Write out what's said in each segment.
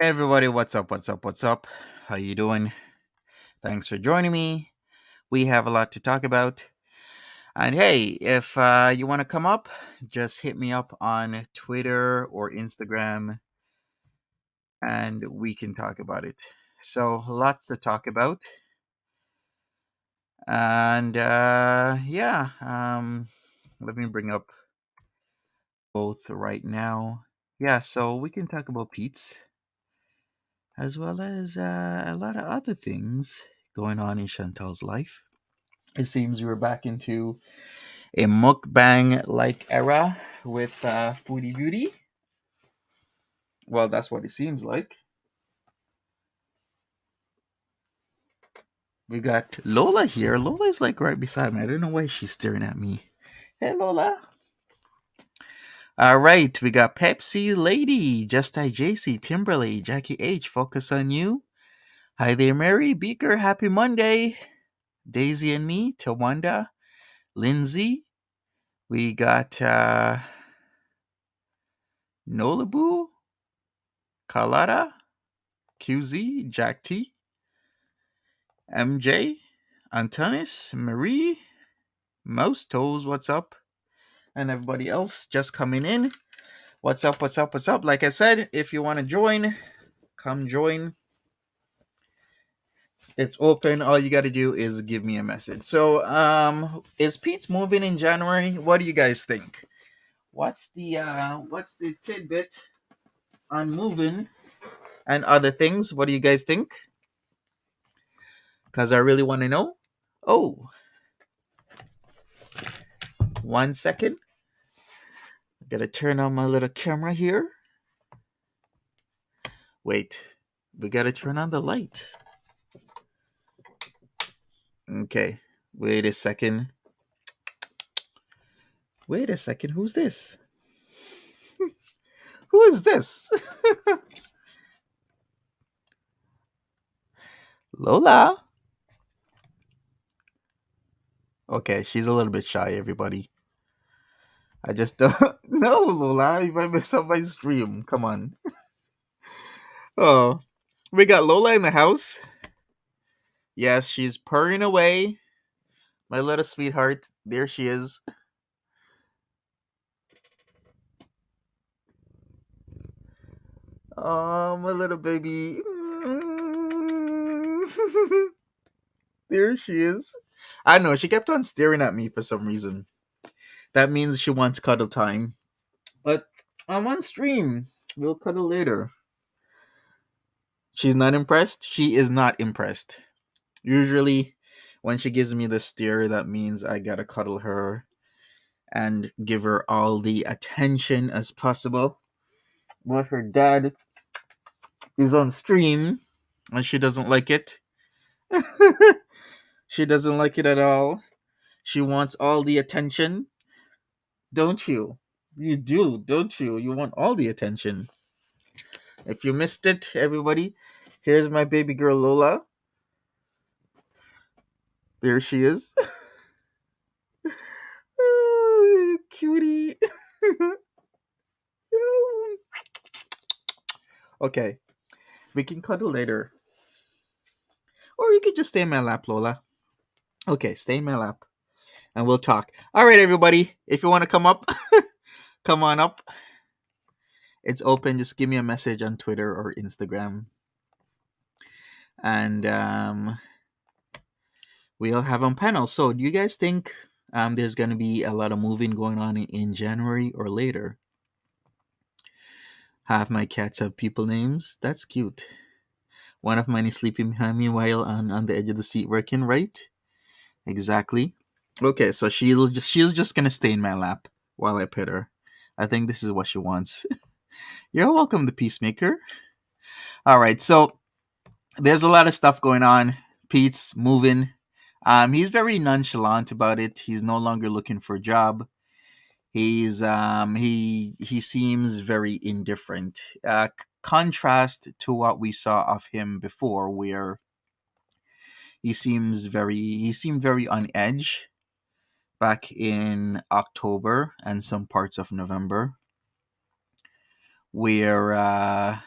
Hey everybody, what's up? What's up? What's up? How you doing? Thanks for joining me. We have a lot to talk about. And hey, if you want to come up, just hit me up on Twitter or Instagram and we can talk about it. So, lots to talk about. And let me bring up both right now. Yeah, so we can talk about Peetz as well as a lot of other things going on in Chantal's life. It seems we're back into a mukbang like era with Foodie Beauty. Well, that's what it seems like. We got Lola here. Lola is like right beside me. I don't know why she's staring at me. Hey, Lola. All right, we got Pepsi Lady, Just JC, Timberlake, Jackie H, Focus on You. Hi there, Mary Beaker. Happy Monday. Daisy and me, Tawanda, Lindsay. We got Nolabu, Carlotta, QZ, Jack T, MJ, Antonis, Marie, Mouse Toes, what's up? And everybody else just coming in. What's up, what's up, what's up? Like I said, if you want to join, come join. It's open. All you got to do is give me a message. So, is Pete's moving in January? What do you guys think? What's the tidbit on moving and other things? What do you guys think? Because I really want to know. Oh, 1 second. Gotta turn on my little camera here. Wait, we gotta turn on the light. Okay, wait a second. Wait a second, who's this? Who is this? Lola? Okay, she's a little bit shy, everybody. I just don't. No, Lola, you might mess up my stream. Come on. Oh, we got Lola in the house. Yes, she's purring away. My little sweetheart. There she is. Oh, my little baby. There she is. I know, she kept on staring at me for some reason. That means she wants cuddle time. But I'm on stream. We'll cuddle later. She's not impressed? She is not impressed. Usually, when she gives me the stare, that means I gotta cuddle her and give her all the attention as possible. But her dad is on stream and she doesn't like it. She doesn't like it at all. She wants all the attention. Don't you? You do, don't you? You want all the attention. If you missed it, everybody, here's my baby girl Lola. There she is. Oh, cutie. Okay, we can cuddle later. Or you could just stay in my lap, Lola. Okay, stay in my lap and we'll talk. All right, everybody. If you want to come up, come on up. It's open. Just give me a message on Twitter or Instagram. And we'll have on panel. So, do you guys think there's going to be a lot of moving going on in January or later? Half my cats have people names. That's cute. One of mine is sleeping behind me while on the edge of the seat working, right? Exactly. Okay, so she's just gonna stay in my lap while I pet her. I think this is what she wants. You're welcome, the peacemaker. All right, so there's a lot of stuff going on. Pete's moving. He's very nonchalant about it. He's no longer looking for a job. He seems very indifferent. Contrast to what we saw of him before, where he seemed very on edge back in October and some parts of November, where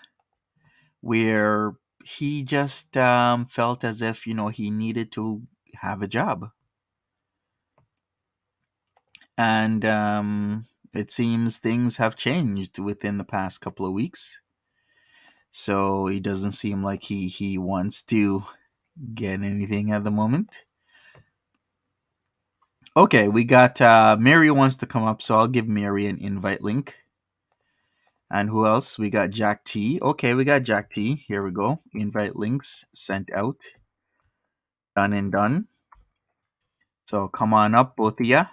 where he just felt as if, he needed to have a job. And it seems things have changed within the past couple of weeks. So he doesn't seem like he wants to get anything at the moment. Okay, we got Mary wants to come up, so I'll give Mary an invite link. And who else? We got Jack T. Okay, we got Jack T. Here we go. Invite links sent out. Done and done. So come on up, both of ya.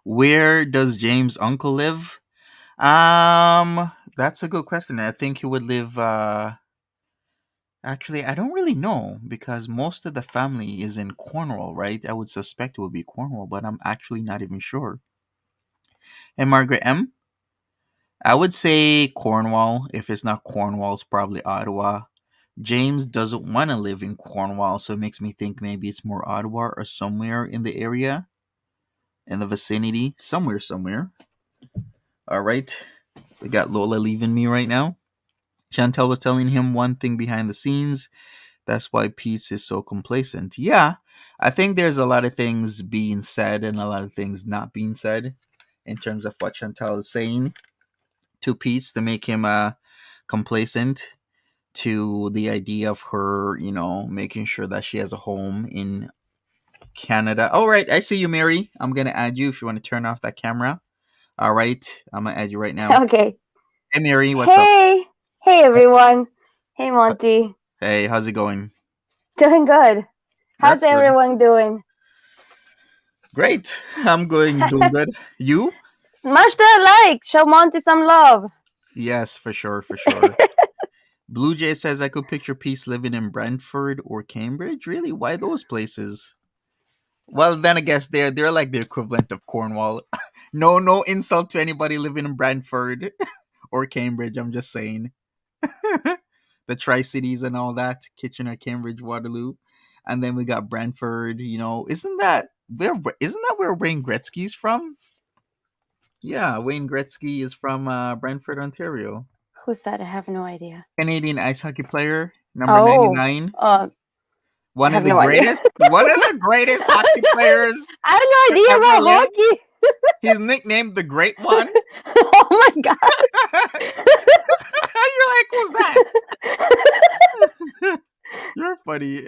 Where does James' uncle live? That's a good question. I think he would live. Actually, I don't really know because most of the family is in Cornwall, right? I would suspect it would be Cornwall, but I'm actually not even sure. And Margaret M. I would say Cornwall. If it's not Cornwall, it's probably Ottawa. James doesn't want to live in Cornwall, so it makes me think maybe it's more Ottawa or somewhere in the area, in the vicinity, somewhere. All right. We got Lola leaving me right now. Chantal was telling him one thing behind the scenes. That's why Peetz is so complacent. Yeah, I think there's a lot of things being said and a lot of things not being said in terms of what Chantal is saying to Peetz to make him complacent to the idea of her, making sure that she has a home in Canada. All right, I see you, Mary. I'm going to add you if you want to turn off that camera. All right, I'm going to add you right now. Okay. Hey, Mary, what's up? Hey everyone. Hey Monty. Hey, how's it going? Doing good. How's That's good. everyone doing? Great. I'm doing good. You? Smash that like. Show Monty some love. Yes, for sure. Blue Jay says I could picture Peace living in Brentford or Cambridge. Really? Why those places? Well, then I guess they're like the equivalent of Cornwall. No insult to anybody living in Brentford or Cambridge. I'm just saying. The Tri-Cities and all that, Kitchener, Cambridge, Waterloo. And then we got Brentford, isn't that where Wayne Gretzky's from? Yeah, Wayne Gretzky is from Brentford, Ontario. Who's that? I have no idea. Canadian ice hockey player, number Oh, 99. I One of have the no idea. greatest hockey players I have no to idea ever about live. hockey. He's nicknamed the Great One. Oh my god. You're like, who's that? You're funny.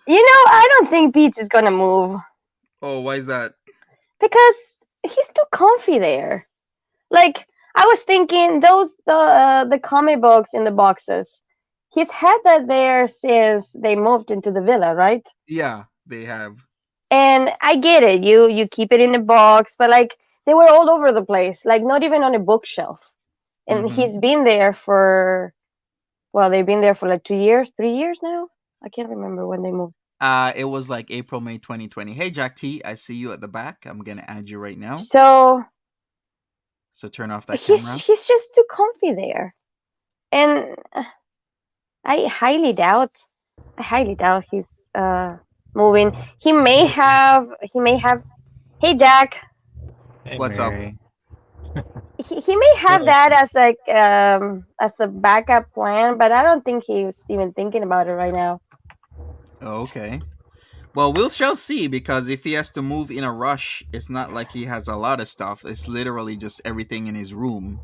I don't think Peetz is gonna move Oh, why is that? because he's too comfy there. Like I was thinking, the comic books in the boxes. He's had that there since they moved into the villa, right? Yeah, they have. And I get it. You keep it in a box, but like they were all over the place, like not even on a bookshelf. And Mm-hmm. he's been there for they've been there for like 2 years, 3 years now. I can't remember when they moved. It was like April, May 2020. Hey, Jack T, I see you at the back. I'm gonna add you right now. So turn off that camera. he's just too comfy there, and I highly doubt he's moving. He may have. Hey, Jack. Hey, What's up? Mary. He may have that as like as a backup plan, but I don't think he's even thinking about it right now. Okay. Well, we shall see, because if he has to move in a rush, it's not like he has a lot of stuff. It's literally just everything in his room.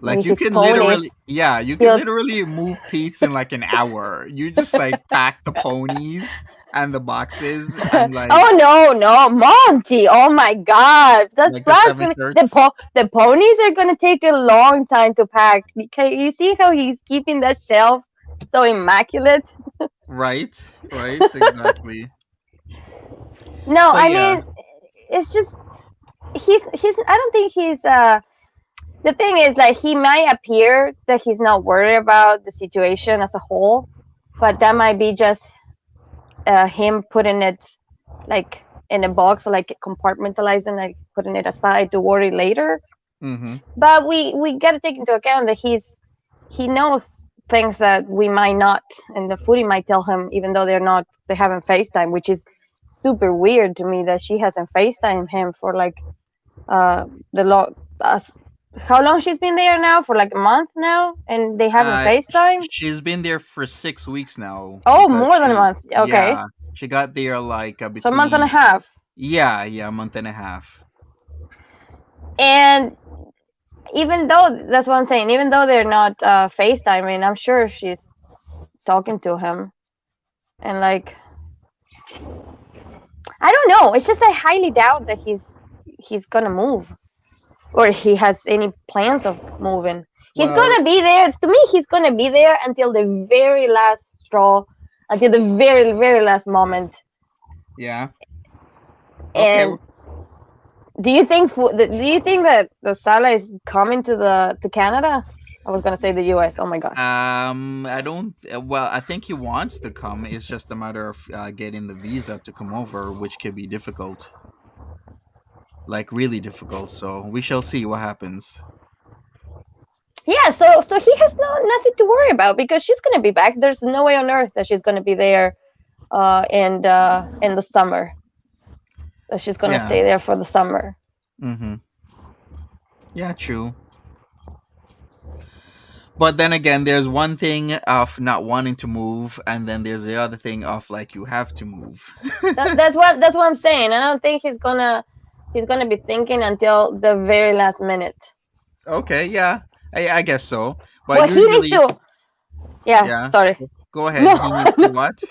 Like Maybe you his can ponies. literally move Pete's in like an hour. You just like pack the ponies and the boxes and like Oh no, Monty! Oh my God, that's like the 7 blasphemy. shirts. The ponies are gonna take a long time to pack. Because you see how he's keeping that shelf so immaculate. Right, exactly. No, But I yeah. mean, it's just he's. I don't think he's. The thing is, like, he might appear that he's not worried about the situation as a whole, but that might be just him putting it like in a box, or like compartmentalizing, like putting it aside to worry later. Mm-hmm. But we got to take into account that he knows things that we might not, and the foodie might tell him, even though they haven't FaceTime, which is super weird to me that she hasn't FaceTime him for like The law. How long she's been there now? For like a month now, and they haven't FaceTime. She's been there for 6 weeks now Oh, because more than a month. Okay, she got there like so a month and a between half. a month and a half. And even though that's what I'm saying, even though they're not FaceTiming, I'm sure she's talking to him. And like, I don't know. It's just I highly doubt that he's gonna move or he has any plans of moving. He's Well, gonna be there. To me, he's gonna be there until the very last straw, until the very very last moment. yeah. Okay. And do you think that the Sala is coming to Canada? I was gonna say the U.S. Oh my god. I don't. Well, I think he wants to come. It's just a matter of getting the visa to come over, which could be difficult, like really difficult. So we shall see what happens. Yeah, so he has nothing to worry about because she's gonna be back. There's no way on earth that she's gonna be there, in the summer. That she's gonna Yeah. stay there for the summer. Mm-hmm. Yeah. True. But then again, there's one thing of not wanting to move, and then there's the other thing of like you have to move. That's what I'm saying. I don't think he's gonna be thinking until the very last minute. Okay. Yeah. I guess so. But What he needs usually, to, yeah. yeah. Sorry. Go ahead. No, He needs to what?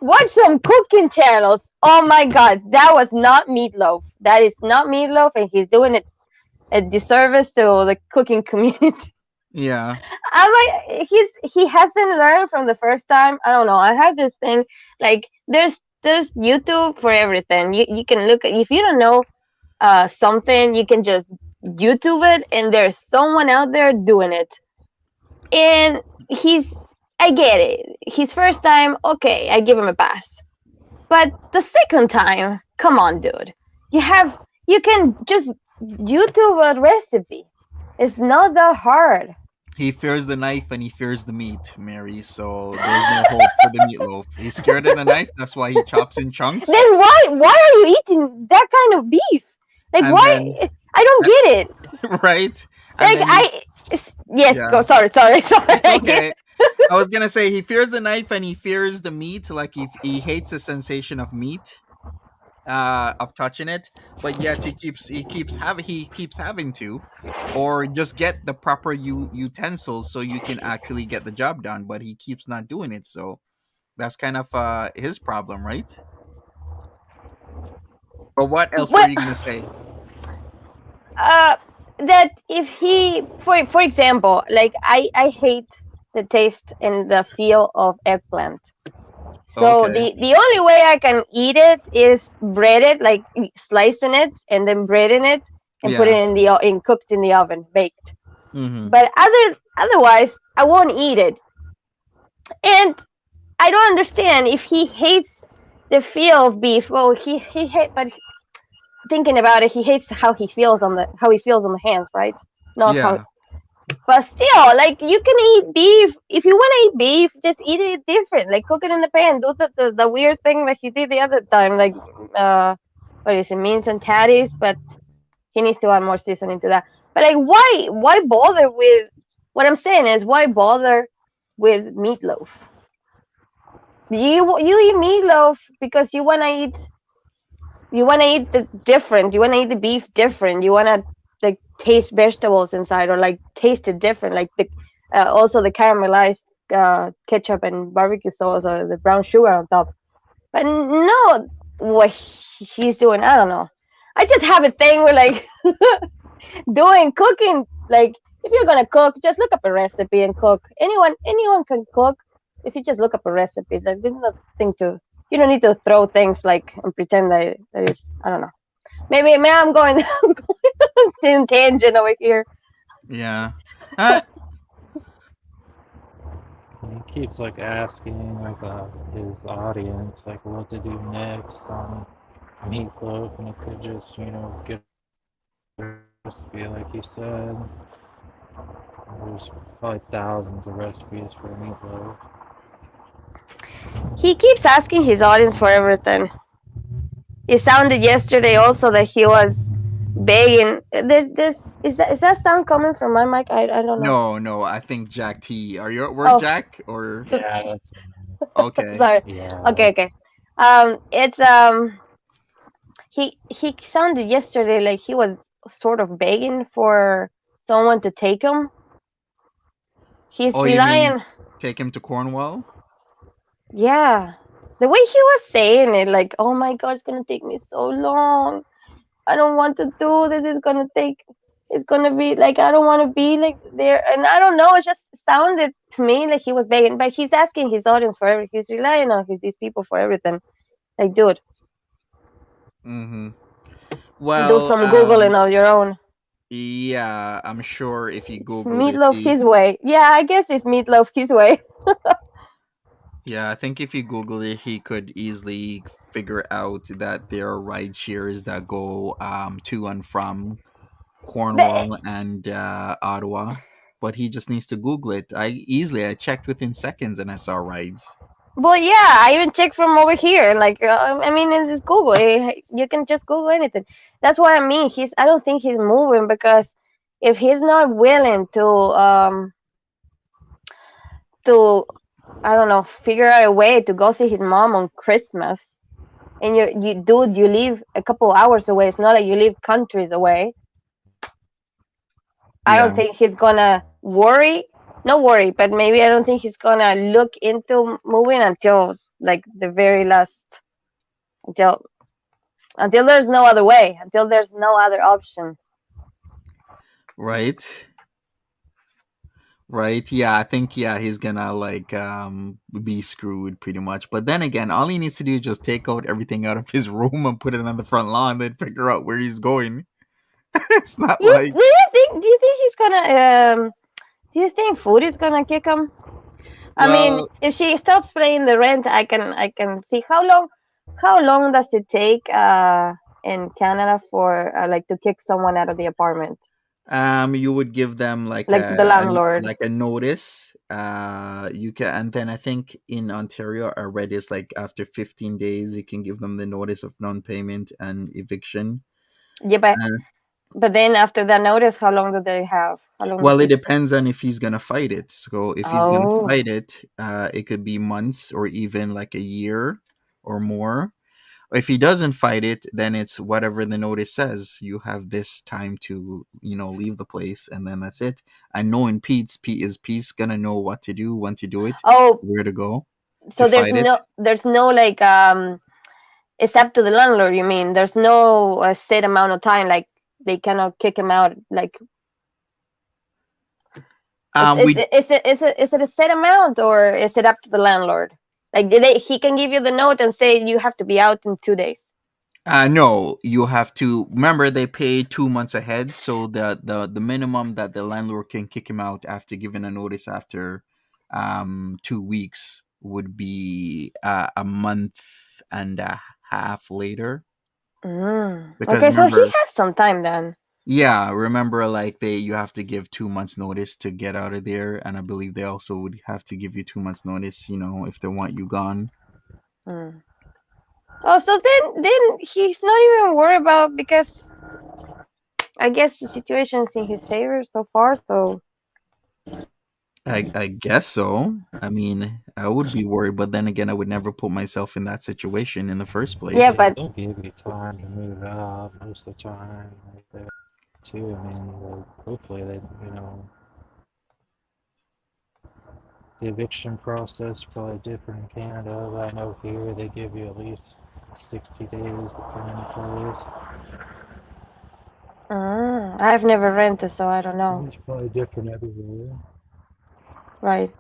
watch some cooking channels. Oh my god, that was not Meatloaf. That is not Meatloaf, and he's doing it a disservice to the cooking community. Yeah. I'm like, he hasn't learned from the first time. I don't know. I have this thing like there's YouTube for everything. You can look at, if you don't know something, you can just YouTube it, and there's someone out there doing it. And I get it. His first time, okay, I give him a pass. But the second time, come on, dude. You can just YouTube a recipe. It's not that hard. He fears the knife and he fears the meat, Mary. So there's no hope for the meatloaf. He's scared of the knife. That's why he chops in chunks. Then why are you eating that kind of beef? Like And then, why? I don't get it. right? And Like then yes, yeah, go. Sorry. it's I get. okay. I was gonna say he fears the knife and he fears the meat. Like he hates the sensation of meat, of touching it, but yet he keeps having to, or just get the proper utensils so you can actually get the job done. But he keeps not doing it. So that's kind of his problem, right? But what else were Well, you gonna say? uh, that if he, for example, like I hate the taste and the feel of eggplant. So Okay. the only way I can eat it is bread it, like slicing it and then breading it and put it Yeah. in cooked in the oven, baked. Mm-hmm. But otherwise, I won't eat it. And I don't understand if he hates the feel of beef. Well, he hate, but thinking about it, he hates how he feels on the hands, right? Not how. Yeah. But still, like you can eat beef if you want to eat beef. Just eat it different, like cook it in the pan. Do the weird thing that he did the other time, like what is it, mince and tatties? But he needs to add more seasoning to that. But like, why bother with? What I'm saying is, why bother with meatloaf? You eat meatloaf because you wanna eat the different. You wanna eat the beef different. You wanna like taste vegetables inside or like taste it different. Like the also the caramelized ketchup and barbecue sauce or the brown sugar on top. But no, what he's doing, I don't know. I just have a thing with like doing cooking. Like if you're gonna cook, just look up a recipe and cook. Anyone can cook if you just look up a recipe. Like, there's nothing to. You don't need to throw things like and pretend that is. I don't know. Maybe I'm going I'm going in tangent over here. Yeah. Uh, He keeps like asking like his audience like what to do next on meatloaf, and he could just get a recipe like he said. There's probably thousands of recipes for meatloaf. He keeps asking his audience for everything. It sounded yesterday also that he was begging. There's is that sound coming from my mic? I don't know. No, no, I think Jack T. Are you at work, Oh, Jack? Or Yeah, that's okay. sorry. yeah. Okay, okay. It's he sounded yesterday like he was sort of begging for someone to take him. He's Oh, you mean relying. take him to Cornwall? Yeah, the way he was saying it, like, oh my god, it's gonna take me so long. I don't want to do this. It's gonna be like, I don't want to be like there. And I don't know. It just sounded to me like he was begging, but he's asking his audience for everything. He's relying on these people for everything. Like, dude, Mm-hmm. do Well, some Googling of your own. yeah, I'm sure if you It's Googled it, Meatloaf his way. Yeah, I guess it's Meatloaf his way. yeah, I think if you Google it, he could easily figure out that there are ride shares that go to and from But, Cornwall and Ottawa. But he just needs to Google it. I checked within seconds and I saw rides. well, yeah, I even checked from over here. Like, I mean, it's just Google. You can just Google anything. That's what I mean. I don't think he's moving because if he's not willing to I don't know, figure out a way to go see his mom on Christmas. And you live a couple hours away. It's not like you live countries away. I Yeah, don't think he's gonna worry. Not worry, but maybe I don't think he's gonna look into moving until like the very last, until until there's no other way, until there's no other option. right. Right. Yeah, I think he's gonna like be screwed pretty much. But then again, all he needs to do is just take out everything out of his room and put it on the front lawn, then figure out where he's going. It's not like Do you think he's gonna do you think food is gonna kick him? I mean, well, if she stops paying the rent, I can see how long does it take in Canada for like to kick someone out of the apartment, you would give them like like the landlord. a notice. You can, and then I think in Ontario I read is like after 15 days you can give them the notice of non-payment and eviction. Yeah, but then after that notice, how long do they have? How long does Well, it he? depends on if he's gonna fight it. So if he's gonna Oh, fight it, it could be months or even like a year or more. If he doesn't fight it, then it's whatever the notice says. You have this time to, leave the place, and then that's it. And knowing Pete's gonna know what to do, when to do it, oh, where to go to so there's fight it. no like it's up to the landlord. You mean there's no set amount of time, like they cannot kick him out, like We is it a set amount or is it up to the landlord? Like he can give you the note and say you have to be out in 2 days. No, you have to remember they pay 2 months ahead, so the minimum that the landlord can kick him out after giving a notice after 2 weeks would be a month and a half later. Because Okay, so he remember, has some time then. yeah, remember, like you have to give 2 months notice to get out of there, and I believe they also would have to give you 2 months notice, if they want you gone. Mm. Oh, so then he's not even worried about, because I guess the situation is in his favor so far. So I guess so. I mean, I would be worried, but then again, I would never put myself in that situation in the first yeah, place. They but don't give you time to move out most of the time, like that too. I mean, hopefully they, the eviction process is probably different in Canada, but I know here they give you at least 60 days to find a place. I've never rented, so I don't know. It's probably different everywhere. Right.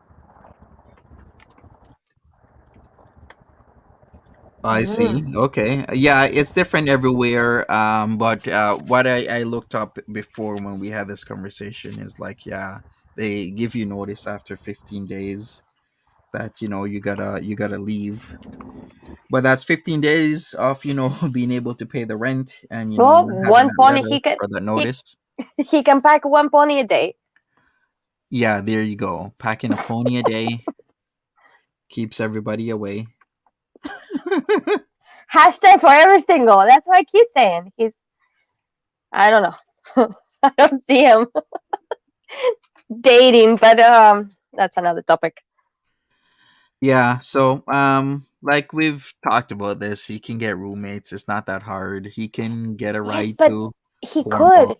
I see. Mm. Okay. Yeah, it's different everywhere. But what I looked up before when we had this conversation is like, yeah, they give you notice after 15 days that you gotta leave. But that's 15 days of being able to pay the rent and Well, not having one that pony letter or that he notice. he can pack one pony a day. Yeah, there you go. Packing a pony a day keeps everybody away. Hashtag forever single. That's what I keep saying. He's. I don't know. I don't see him dating, but that's another topic. Yeah, so like we've talked about this, he can get roommates. It's not that hard. He can get a Yes, ride but to he Cornwall. could.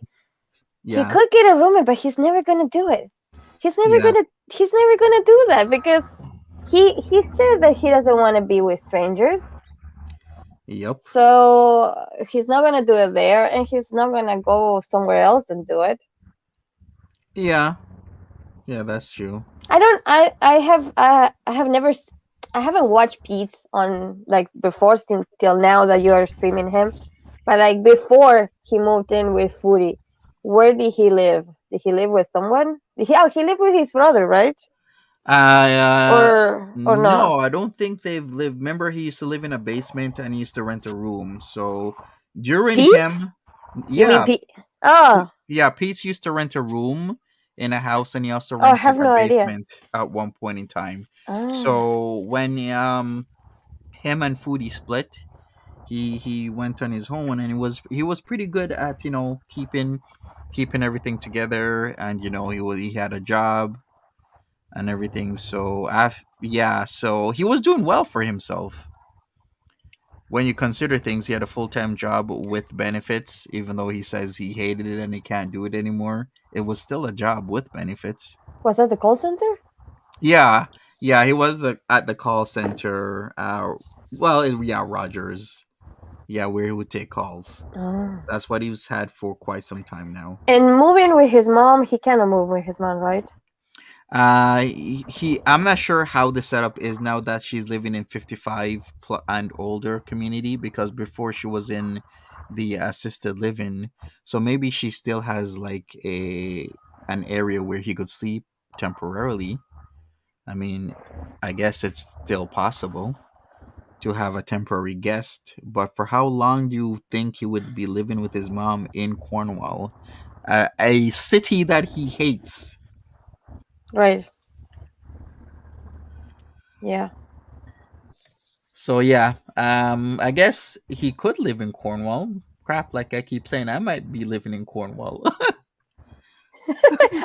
He Yeah. could get a roommate, but he's never gonna do it. He's never Yeah. gonna. He's never gonna do that because he said that he doesn't want to be with strangers. Yep. So he's not gonna do it there, and he's not gonna go somewhere else and do it. Yeah. Yeah, that's true. I don't. I have never. I haven't watched Peetz on like before since till now that you are streaming him. But like before he moved in with Foodie, where did he live? Did he live with someone? Oh, he lived with his brother, right? Uh Or no? no, I don't think they've lived. Remember he used to live in a basement and he used to rent a room. So during Peetz? him, You mean yeah, Pete? Oh, yeah, Pete's used to rent a room in a house and he also oh, I rented have a no idea. basement at one point in time. Ah, So when him and Foodie split, he went on his own and he was pretty good at keeping everything together, and he had a job and everything. So yeah, so he was doing well for himself. When you consider things, he had a full-time job with benefits, even though he says he hated it and he can't do it anymore. It was still a job with benefits. was that the call center? Yeah, yeah, he was at the call center. Well, yeah, Rogers. Yeah, where he would take calls. Ah. That's what he's had for quite some time now. And moving with his mom, he cannot move with his mom, right? I'm not sure how the setup is now that she's living in 55 and older community, because before she was in the assisted living. So maybe she still has like an area where he could sleep temporarily. I mean, I guess it's still possible to have a temporary guest, but for how long do you think he would be living with his mom in Cornwall, a city that he hates? Right. Yeah. So yeah, I guess he could live in Cornwall. Crap, like I keep saying, I might be living in Cornwall.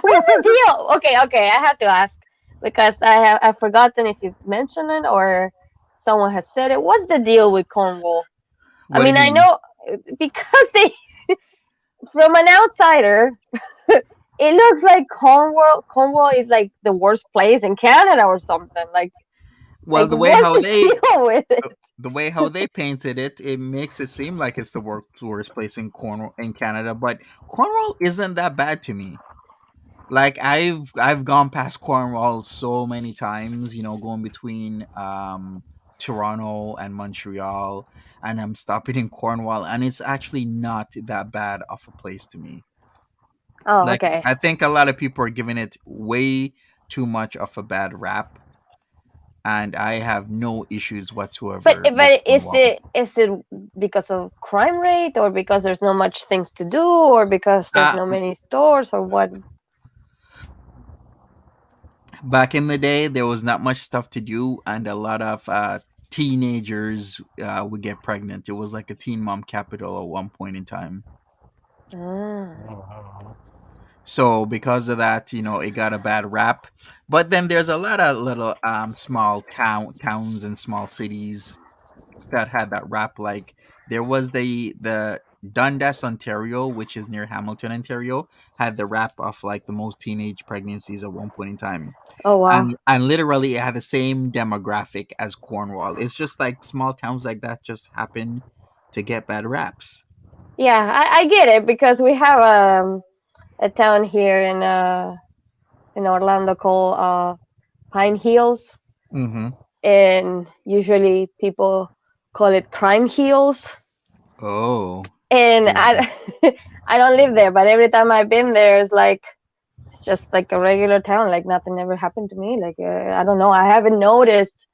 What's the deal? Okay, okay. I have to ask because I've forgotten if you mentioned it or someone has said it. What's the deal with Cornwall? I What do you mean, I mean? know because they, from an outsider, it looks like Cornwall is like the worst place in Canada or something. Well, the way What's how the they deal with it? the way how they painted it, it makes it seem like it's the worst place in Cornwall in Canada, but Cornwall isn't that bad to me. Like I've gone past Cornwall so many times, going between Toronto and Montreal, and I'm stopping in Cornwall, and it's actually not that bad of a place to me. Oh, Like okay. I think a lot of people are giving it way too much of a bad rap, and I have no issues whatsoever with But Cornwall. is it because of crime rate or because there's no much things to do or because there's Uh, no many stores or what? Back in the day, there was not much stuff to do, and a lot of teenagers would get pregnant. It was like a teen mom capital at one point in time. Ah. Oh, wow. So because of that, it got a bad rap. But then there's a lot of little small towns and small cities that had that rap. Like there was the Dundas, Ontario, which is near Hamilton, Ontario, had the rap of like the most teenage pregnancies at one point in time. Oh wow. And literally it had the same demographic as Cornwall. It's just like small towns like that just happen to get bad raps. Yeah, I get it because we have a town here in Orlando called Pine Hills, Mm-hmm. and usually people call it Crime Hills. Oh. And Yeah. I don't live there, but every time I've been there, it's just like a regular town. Like nothing ever happened to me. I don't know. I haven't noticed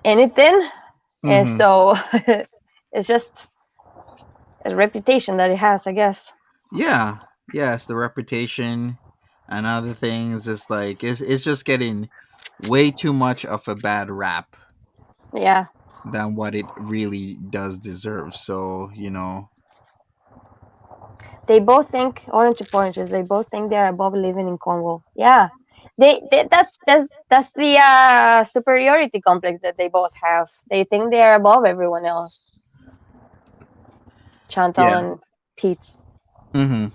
anything, and Mm-hmm. so it's just a reputation that it has, I guess. Yeah. Yes, the reputation and other things. It's like it's just getting way too much of a bad rap. Yeah. than what it really does deserve. So, They both think orange oranges. They both think they're above living in Cornwall. Yeah, that's the superiority complex that they both have. They think they are above everyone else. Chantal yeah. and Peetz. hmm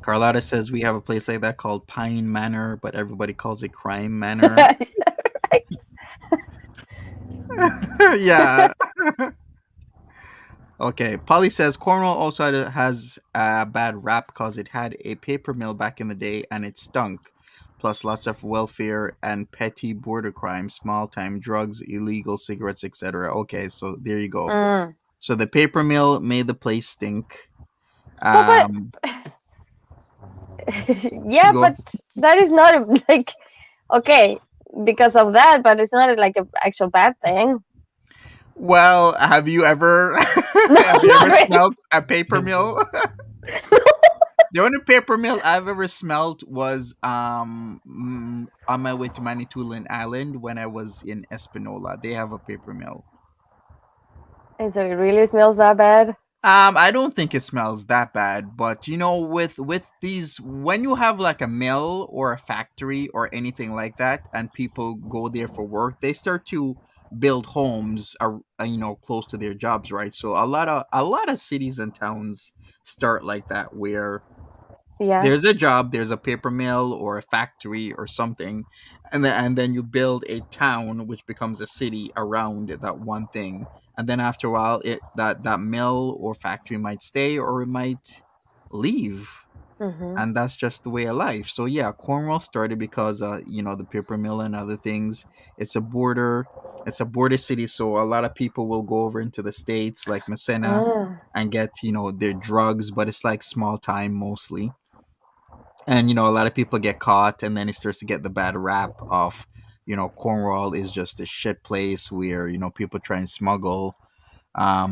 Carlotta says we have a place like that called Pine Manor, but everybody calls it Crime Manor. Right? Yeah. Okay. Polly says Cornwall also has a bad rap because it had a paper mill back in the day and it stunk. Plus lots of welfare and petty border crime, small time drugs, illegal cigarettes, etc. Okay, so there you go. Mm. So the paper mill made the place stink. Well, but Um, yeah, go. but that is not like okay because of that, but it's not like an actual bad thing. Well, have you ever No, have you not ever really. smelled a paper mill? The only paper mill I've ever smelled was on my way to Manitoulin Island when I was in Espanola. They have a paper mill. And so it really smells that bad. I don't think it smells that bad, but with these, when you have like a mill or a factory or anything like that, and people go there for work, they start to build homes, close to their jobs, right? So a lot of cities and towns start like that, where Yeah. there's a job, there's a paper mill or a factory or something, and then you build a town which becomes a city around that one thing. And then after a while, that mill or factory might stay or it might leave, Mhm. and that's just the way of life. So yeah, Cornwall started because the paper mill and other things. It's a border city, so a lot of people will go over into the states like Messina Mm. and get their drugs, but it's like small time mostly. And a lot of people get caught, and then it starts to get the bad rap of Cornwall is just a shit place where people try and smuggle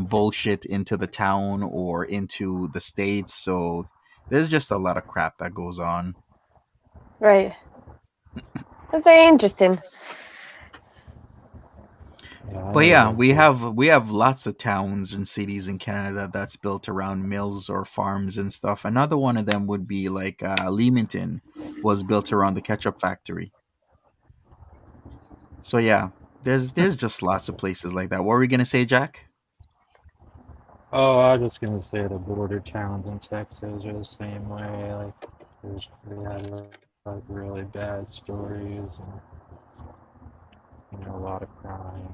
bullshit into the town or into the states. So there's just a lot of crap that goes on. Right. That's very interesting. Yeah, I But know yeah, that we too. have we have lots of towns and cities in Canada that's built around mills or farms and stuff. Another one of them would be like Leamington was built around the ketchup factory. So yeah, there's just lots of places like that. What were we gonna say, Jack? Oh, I was just gonna say the border towns in Texas are the same way. Like, they had like really bad stories and a lot of crime.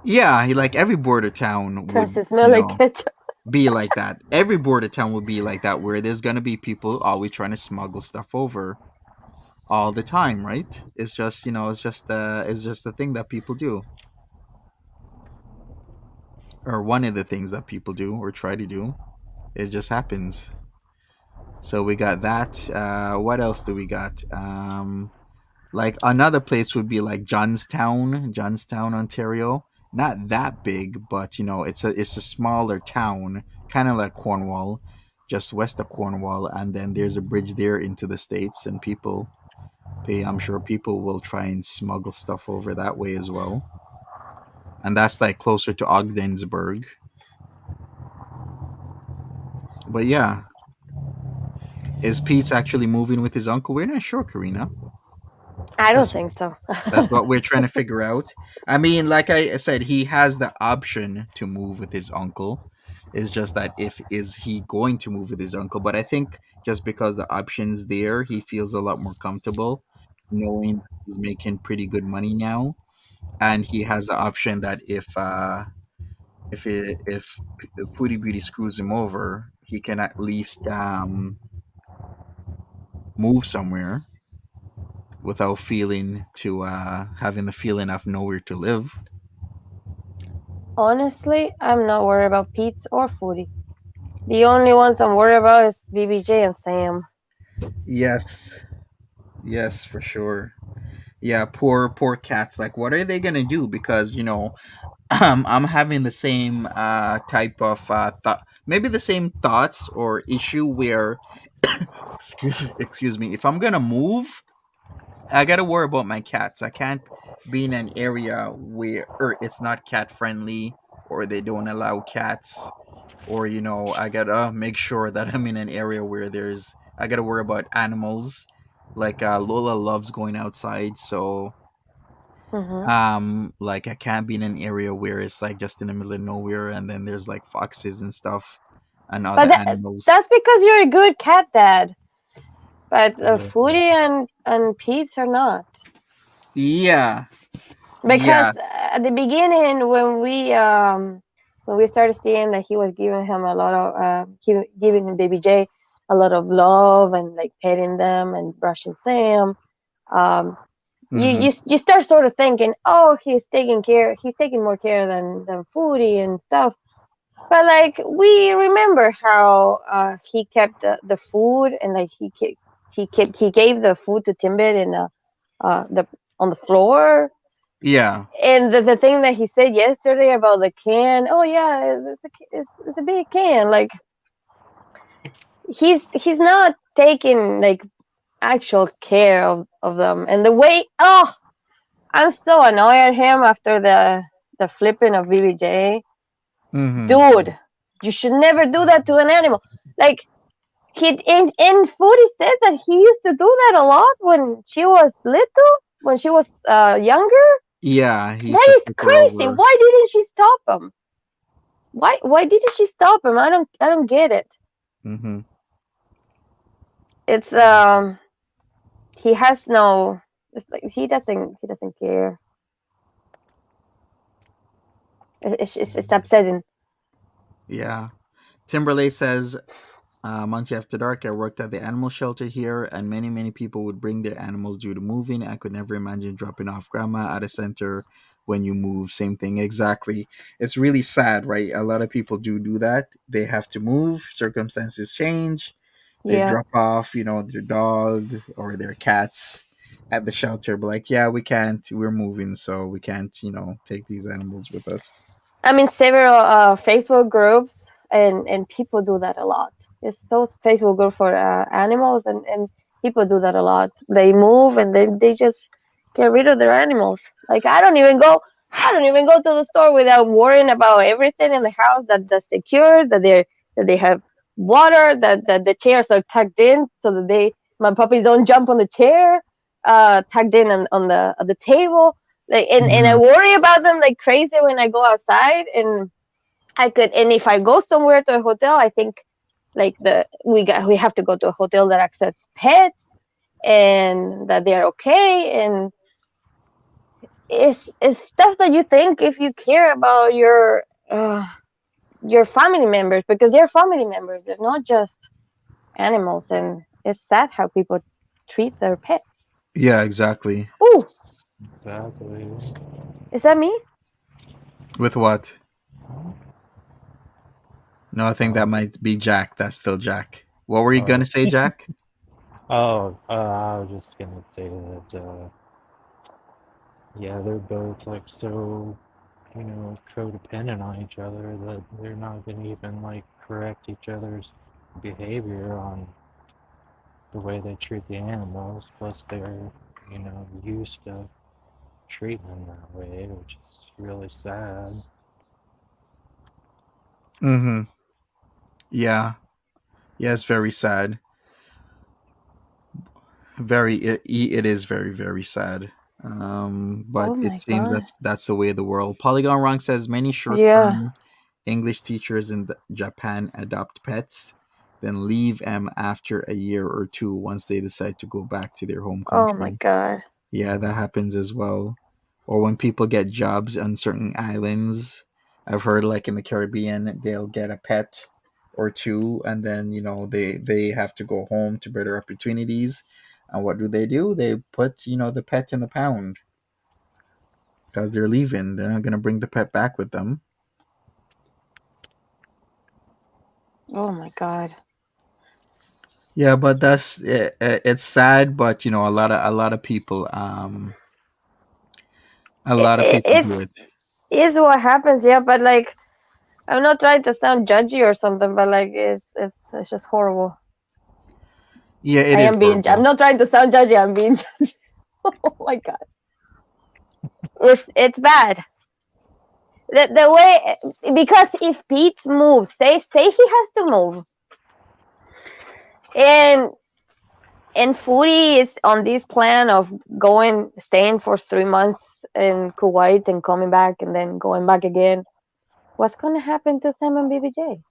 Yeah, like every border town Does would, it smell like ketchup? be like that. Every border town would be like that, where there's gonna be people always trying to smuggle stuff over all the time, right? It's just, it's just the thing that people do, or one of the things that people do or try to do. It just happens. So we got that. What else do we got? Like another place would be like Johnstown, Ontario. Not that big, but it's a smaller town, kind of like Cornwall, just west of Cornwall, and then there's a bridge there into the states, and I'm sure people will try and smuggle stuff over that way as well. And that's like closer to Ogdensburg. But yeah, is Pete's actually moving with his uncle? We're not sure, Karina. I don't That's think so. That's what we're trying to figure out. I mean, like I said, he has the option to move with his uncle. It's just that if is he going to move with his uncle? But I think just because the option's there, he feels a lot more comfortable knowing that he's making pretty good money now, and he has the option that if Foodie Beauty screws him over, he can at least move somewhere without having the feeling of nowhere to live. Honestly, I'm not worried about Pete's or Foodie. The only ones I'm worried about is BBJ and Sam. Yes, yes, for sure. Yeah, poor cats. Like, what are they gonna do? Because I'm having the same type of thought, maybe the same thoughts or issue where, excuse me, if I'm gonna move, I gotta worry about my cats. I can't be in an area where it's not cat friendly, or they don't allow cats, or I gotta make sure that I'm in an area where I gotta worry about animals. Like Lola loves going outside, so Hmm. like I can't be in an area where it's like just in the middle of nowhere, and then there's like foxes and stuff and But other animals. that's because you're a good cat dad. But Yeah. Foodie and Pete's are not. Yeah, Because yeah. at the beginning, when we started seeing that he was giving him a lot of giving baby J a lot of love and like petting them and brushing Sam, um, Mm-hmm. you start sort of thinking, oh, he's taking more care than Foodie and stuff. But like we remember how he kept the food, and like he gave the food to Timbit in the on the floor. Yeah. And the thing that he said yesterday about the can, oh yeah, it's a big can. Like he's not taking like actual care of them. And the way, oh, I'm so annoyed at him after the flipping of BBJ. Mm-hmm. Dude, you should never do that to an animal. Like in Foodie said that he used to do that a lot when she was little, when she was younger. Yeah, he used to That is flip her crazy. over. Why didn't she stop him? Why didn't she stop him? I don't get it. Mm-hmm. It's he has no, it's like he doesn't care. It's upsetting. Yeah. Timberlake says, Monty After Dark, I worked at the animal shelter here, and many people would bring their animals due to moving. I could never imagine dropping off grandma at a center when you move. Same thing, exactly. It's really sad, right? A lot of people do that. They have to move, circumstances change. They Yeah. drop off, their dog or their cats at the shelter, but like, yeah, we're moving, so we can't, take these animals with us. I'm in several Facebook groups, and people do that a lot. It's so Facebook group for animals, and people do that a lot. They move and they just get rid of their animals. Like I don't even go to the store without worrying about everything in the house that's secure, that they have water, that the chairs are tucked in so that they my puppies don't jump on the chair, tucked in on the table. Like and I Mhm. worry about them like crazy when I go outside, and if I go somewhere to a hotel, I think like we have to go to a hotel that accepts pets and that they're okay. And it's stuff that you think if you care about your family members, because they're family members, they're not just animals. And it's sad how people treat their pets. Yeah, exactly. Oh, Exactly. is that me? With what? Huh? No, I think that Oh, might be Jack. That's still Jack. What were you gonna oh, say, Jack? I was just gonna say that, yeah, they're both like so, codependent on each other that they're not gonna even like correct each other's behavior on the way they treat the animals. Plus, they're, used to treating them that way, which is really sad. Mm-hmm. Yeah. Yeah, it's very sad. It is very, very sad. Oh But it my seems god. that's the way of the world. Polygon Wrong says many Yeah. short-term English teachers in Japan adopt pets, then leave them after a year or two once they decide to go back to their home Oh my country. god. Yeah, that happens as well. Or when people get jobs on certain islands, I've heard like in the Caribbean, they'll get a pet or two, and then they have to go home to better opportunities. And what do? They put the pet in the pound because they're leaving. They're not gonna bring the pet back with them. Oh my god. Yeah, but it's sad, but a lot of people a it, lot of it, people do it's it. is what happens, yeah. But like, I'm not trying to sound judgy or something, but like, it's just horrible. Yeah, it I is am being. I'm horrible. not trying to sound judgy. I'm being judgy. Oh my god, it's bad. The way, because if Pete moves, say he has to move, and Foodie is on this plan of staying for 3 months in Kuwait and coming back and then going back again. What's gonna happen to Sam and BBJ?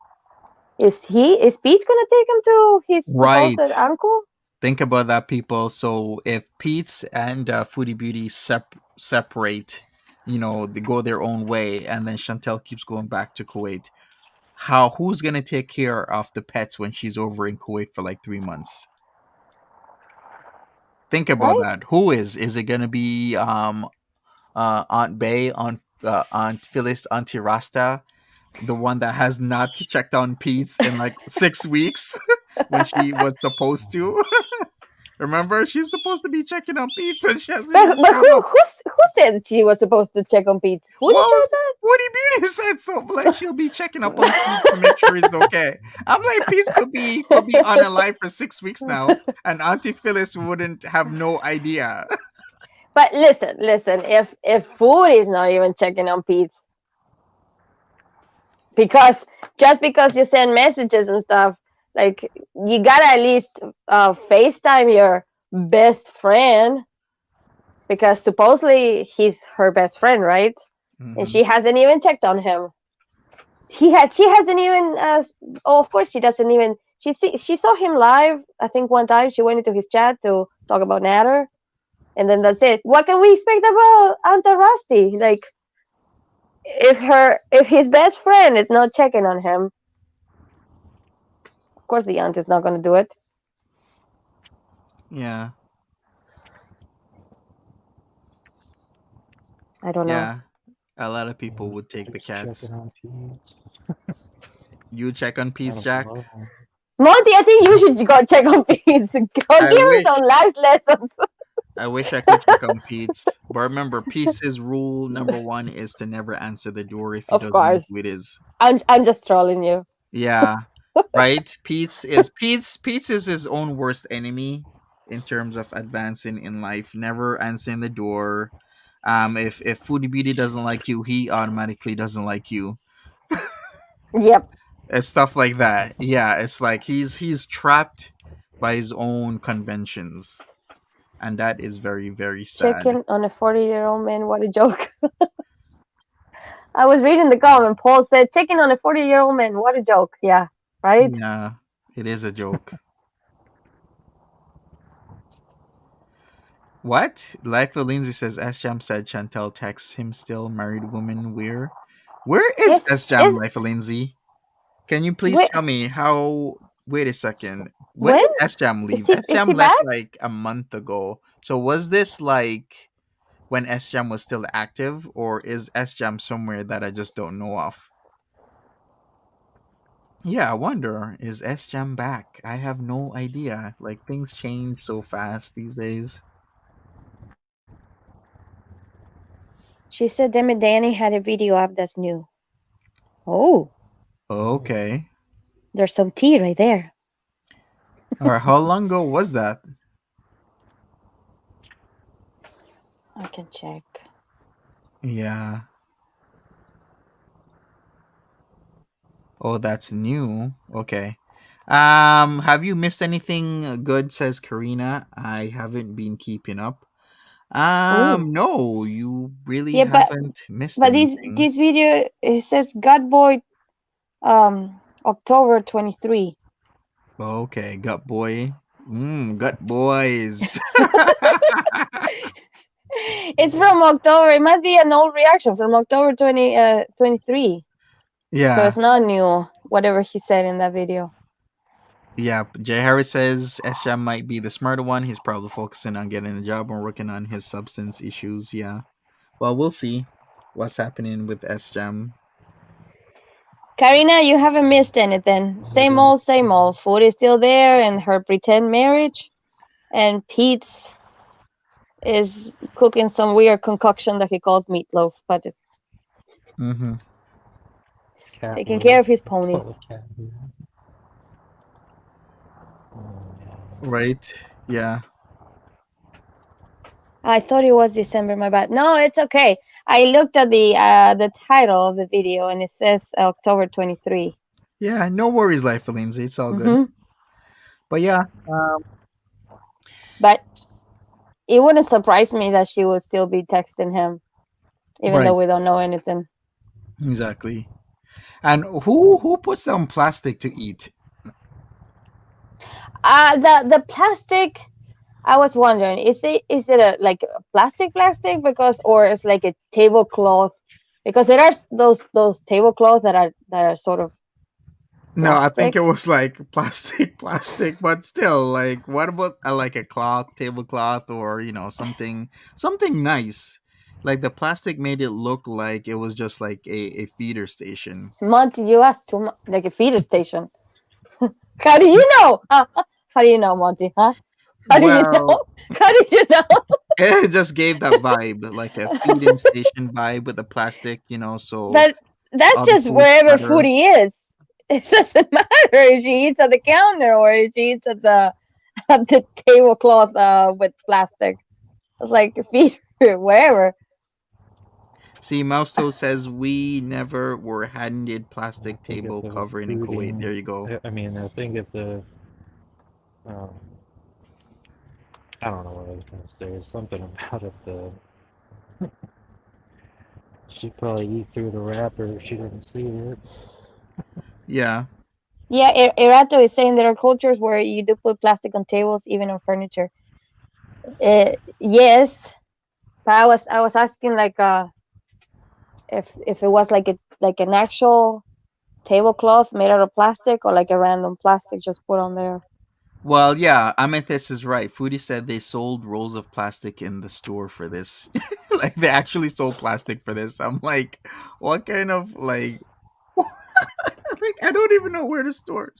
Is Pete gonna take him to his supposed Right. uncle? Think about that, people. So if Pete's and Foodie Beauty separate, they go their own way, and then Chantel keeps going back to Kuwait. Who's gonna take care of the pets when she's over in Kuwait for like 3 months? Think about Right? that. Who is? Is it gonna be Aunt Bay, Aunt Phyllis, Auntie Rasta, the one that has not checked on Pete's in like 6 weeks when she was supposed to? Remember, she's supposed to be checking on Pete's and she hasn't But even shown up. who said she was supposed to check on Pete? Foodie Well, said that? Woody Beauty said so. Like she'll be checking up on Pete to make sure he's okay. I'm like, Pete could be unalive for 6 weeks now, and Auntie Phyllis wouldn't have no idea. But listen. If Foodie is not even checking on Pete, because just because you send messages and stuff, like you gotta at least FaceTime your best friend, because supposedly he's her best friend, right? And Mm-hmm. she hasn't even checked on him. She hasn't even. Oh, of course she doesn't even. She saw him live. I think one time she went into his chat to talk about Natter, and then that's it. What can we expect about Aunt Rusty? Like if his best friend is not checking on him, of course the aunt is not going to do it. Yeah, I don't know. yeah. A lot of people Yeah, would take the just cats. checking on Peetz. You check on Out Pete's, of Jack. love. Monty, I think you should go check on Pete. Go I give him wish some life lessons. I wish I could check on Pete's, but remember, Pete's rule number one is to never answer the door if he Of doesn't know course, who it is. I'm just trolling you. Yeah, right. Pete's is his own worst enemy in terms of advancing in life. Never answering the door. If Foodie Beauty doesn't like you, he automatically doesn't like you. Yep. It's stuff like that. Yeah, it's like he's trapped by his own conventions, and that is very very sad. Chicken on a 40-year-old man. What a joke. I was reading the comment. Paul said, chicken on a 40-year-old man. What a joke. Yeah. Right? Yeah, it is a joke. What? Life of Lindsay says S Jam said Chantel texts him still married woman. Where is S Jam, Is Life of Lindsay? Can you please wait, tell me how? Wait a second. When when did S Jam leave? S is Jam he left back? like a month ago. So was this like when S Jam was still active, or is S Jam somewhere that I just don't know of? Yeah, I wonder, is S Jam back? I have no idea. Like things change so fast these days. She said them and Danny had a video up that's new. Oh, Oh, Okay. there's some tea right there. All right. How long ago was that? I can check. Yeah. Oh, that's new. Okay. Have you missed anything good? Says Karina. I haven't been keeping up. Oh, No, you really yeah, haven't missed but anything. this video it says God Boy October 23. Okay, Gut Boy. Gut Boys. It's from October. It must be an old reaction from October 23. So Yeah. it's not new, whatever he said in that video. Yeah. Jay Harris says SJam might be the smarter one. He's probably focusing on getting a job and working on his substance issues. Yeah. Well, we'll see what's happening with SJam. Karina, you haven't missed anything. what Same is old, same old. Food is still there and her pretend marriage. And Pete's is cooking some weird concoction that he calls meatloaf, but Mm-hmm. cat taking care litter? of his It's ponies. called cat litter. Oh, Right. Yeah. I thought it was December. My bad. No, it's okay. I looked at the title of the video and it says October 23. Yeah, no worries, Life Lindsay. It's all good. Mm-hmm. But yeah, But it wouldn't surprise me that she would still be texting him, even though right, we don't know anything. exactly. And who puts down plastic to eat? The plastic. I was wondering, is it a like a plastic because or it's like a tablecloth because there are those tablecloths that are sort of No, I think plastic. it was like plastic, plastic, but still, like, what about like a cloth, tablecloth, or something nice? Like the plastic made it look like it was just like a feeder station. Monty, you asked too much, like a feeder station. How do you know? How do you know, Monty? Huh? How do you Well, know? How did you know? it just gave that vibe, like a feeding station vibe with the plastic, so But that's all the just food wherever splatter. foodie is. It doesn't matter if she eats at the counter or if she eats at the at the tablecloth with plastic. It's like feeder wherever. See, Mausto says we never were handed plastic I think if table the covering in Kuwait. fooding, There you go. I mean, I think if the, um, I don't know what I was gonna say. Something about if the she probably eat through the wrapper if she didn't see it. Yeah. Yeah, Erato is saying there are cultures where you do put plastic on tables, even on furniture. Yes, but I was asking like if it was like an actual tablecloth made out of plastic or like a random plastic just put on there. Well, yeah, Amethyst is right. Foodie said they sold rolls of plastic in the store for this. Like they actually sold plastic for this. I'm like, what kind of like I don't even know where to start.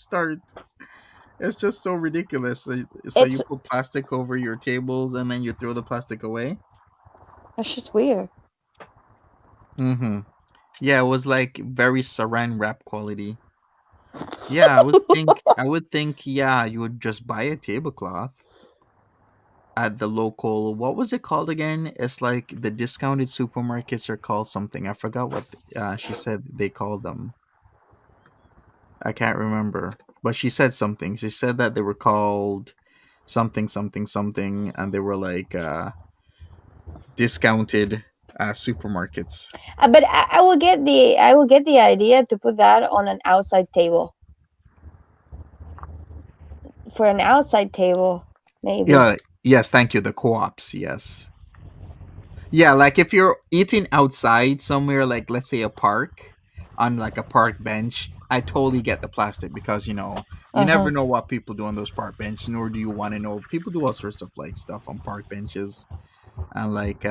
It's just so ridiculous. So It's you put plastic over your tables and then you throw the plastic away? it's just weird. Mhm. Yeah, it was like very saran wrap quality. Yeah, I would think yeah, you would just buy a tablecloth at the local, what was it called again? It's like the discounted supermarkets are called something. I forgot what she said they called them. I can't remember. But she said something. She said that they were called something something something and they were like discounted supermarkets. But I will get the idea to put that on an outside table for an outside table maybe. Yeah, yes, thank you. The co-ops, yes. Yeah, like if you're eating outside somewhere, like let's say a park, on like a park bench, I totally get the plastic because you Uh huh. never know what people do on those park benches, nor do you want to know. People do all sorts of like stuff on park benches, and like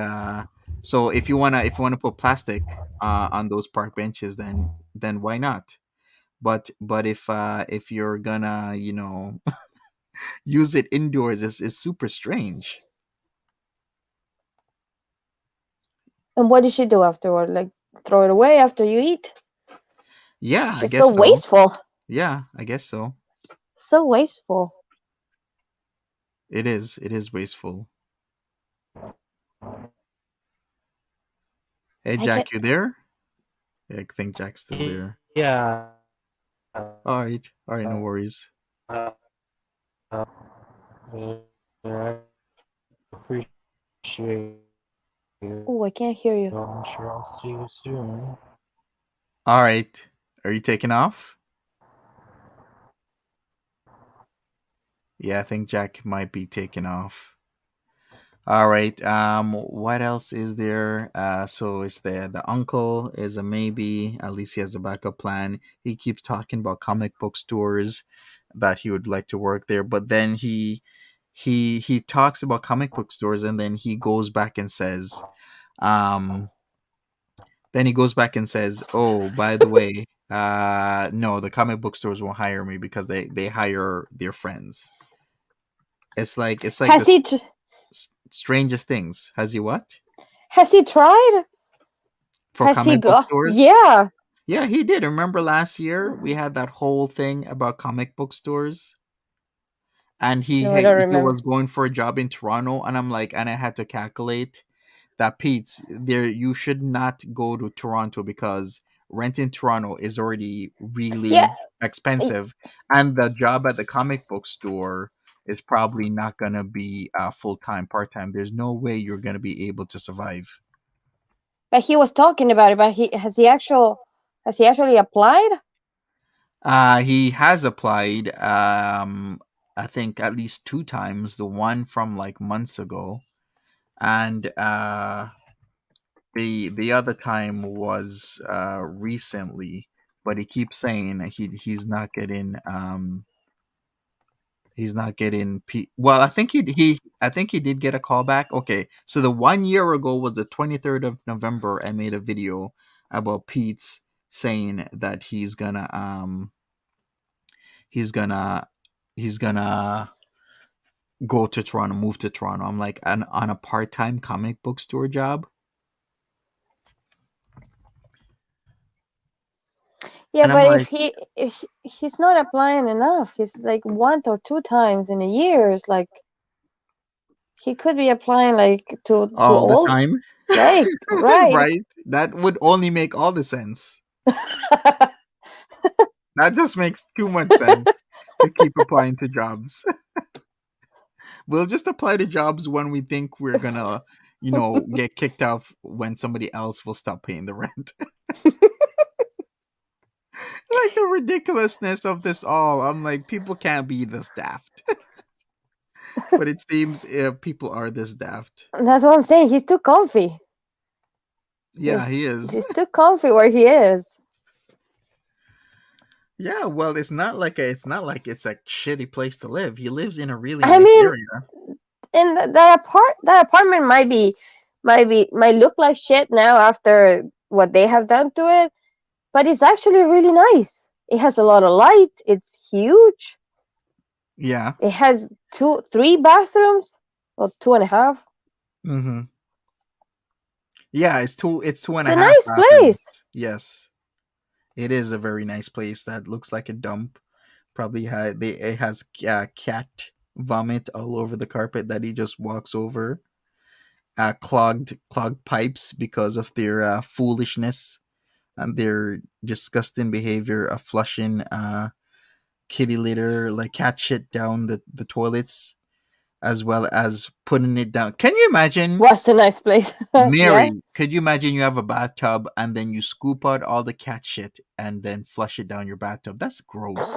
so if you wanna put plastic on those park benches, then why not? But if you're gonna use it indoors, is super strange. And what did she do afterward? Like throw it away after you eat? Yeah, I She's so guess so. wasteful. Yeah, I guess so. So wasteful. It is wasteful. Hey, I get. Jack, you there? Yeah, I think Jack's still there. Yeah. All right, no worries. Uh, I appreciate it. Oh, I can't hear you. I'm sure I'll see you soon. All right, are you taking off? Yeah, I think Jack might be taking off. All right. What else is there? So it's the uncle is a maybe. At least he has a backup plan. He keeps talking about comic book stores that he would like to work there, but then he talks about comic book stores and then he goes back and says, um, "Oh, by the way, no, the comic book stores won't hire me because they hire their friends." It's like Has the he? strangest things. Has he what? Has he tried? For Has he comic book go? stores? Yeah. Yeah, he did. Remember last year we had that whole thing about comic book stores, and No, I don't he remember. was going for a job in Toronto, and I'm like, and I had to calculate that Pete's there. You should not go to Toronto because rent in Toronto is already Yeah, really expensive, and the job at the comic book store is probably not gonna be full time, part time. There's no way you're gonna be able to survive. but he was talking about it. But has he actually applied? He has applied. I think at least two times. The one from like months ago, and the other time was recently. But he keeps saying he's not getting well. I think he did get a call back. Okay, so the 1 year ago was the 23rd of November. I made a video about Pete's saying that he's gonna he's gonna go to Toronto, move to Toronto. I'm like, on a part time comic book store job, Yeah, and I'm but like, if he's not applying enough, he's like one or two times in a year. It's like he could be applying like to all the all, time, like right. right? That would only make all the sense. That just makes too much sense to keep applying to jobs. We'll just apply to jobs when we think we're gonna, get kicked off when somebody else will stop paying the rent. Like the ridiculousness of this all. I'm like, people can't be this daft. But it seems people are this daft. That's what I'm saying. He's too comfy. Yeah, He's he is. he's too comfy where he is. Yeah, well, it's not like it's a shitty place to live. He lives in a really I nice mean, area. and that apartment might look like shit now after what they have done to it, but it's actually really nice. It has a lot of light. It's huge. Yeah. It has three bathrooms, or two and a half. Mhm. Yeah, it's two It's and a a half nice place. bathrooms. Yes. It is a very nice place that looks like a dump. Probably it has cat vomit all over the carpet that he just walks over. Clogged pipes because of their foolishness and their disgusting behavior of flushing kitty litter, like cat shit, down the toilets, as well as putting it down. Can you imagine, Was a nice place. Yeah. Mary? Could you imagine you have a bathtub and then you scoop out all the cat shit and then flush it down your bathtub? That's gross.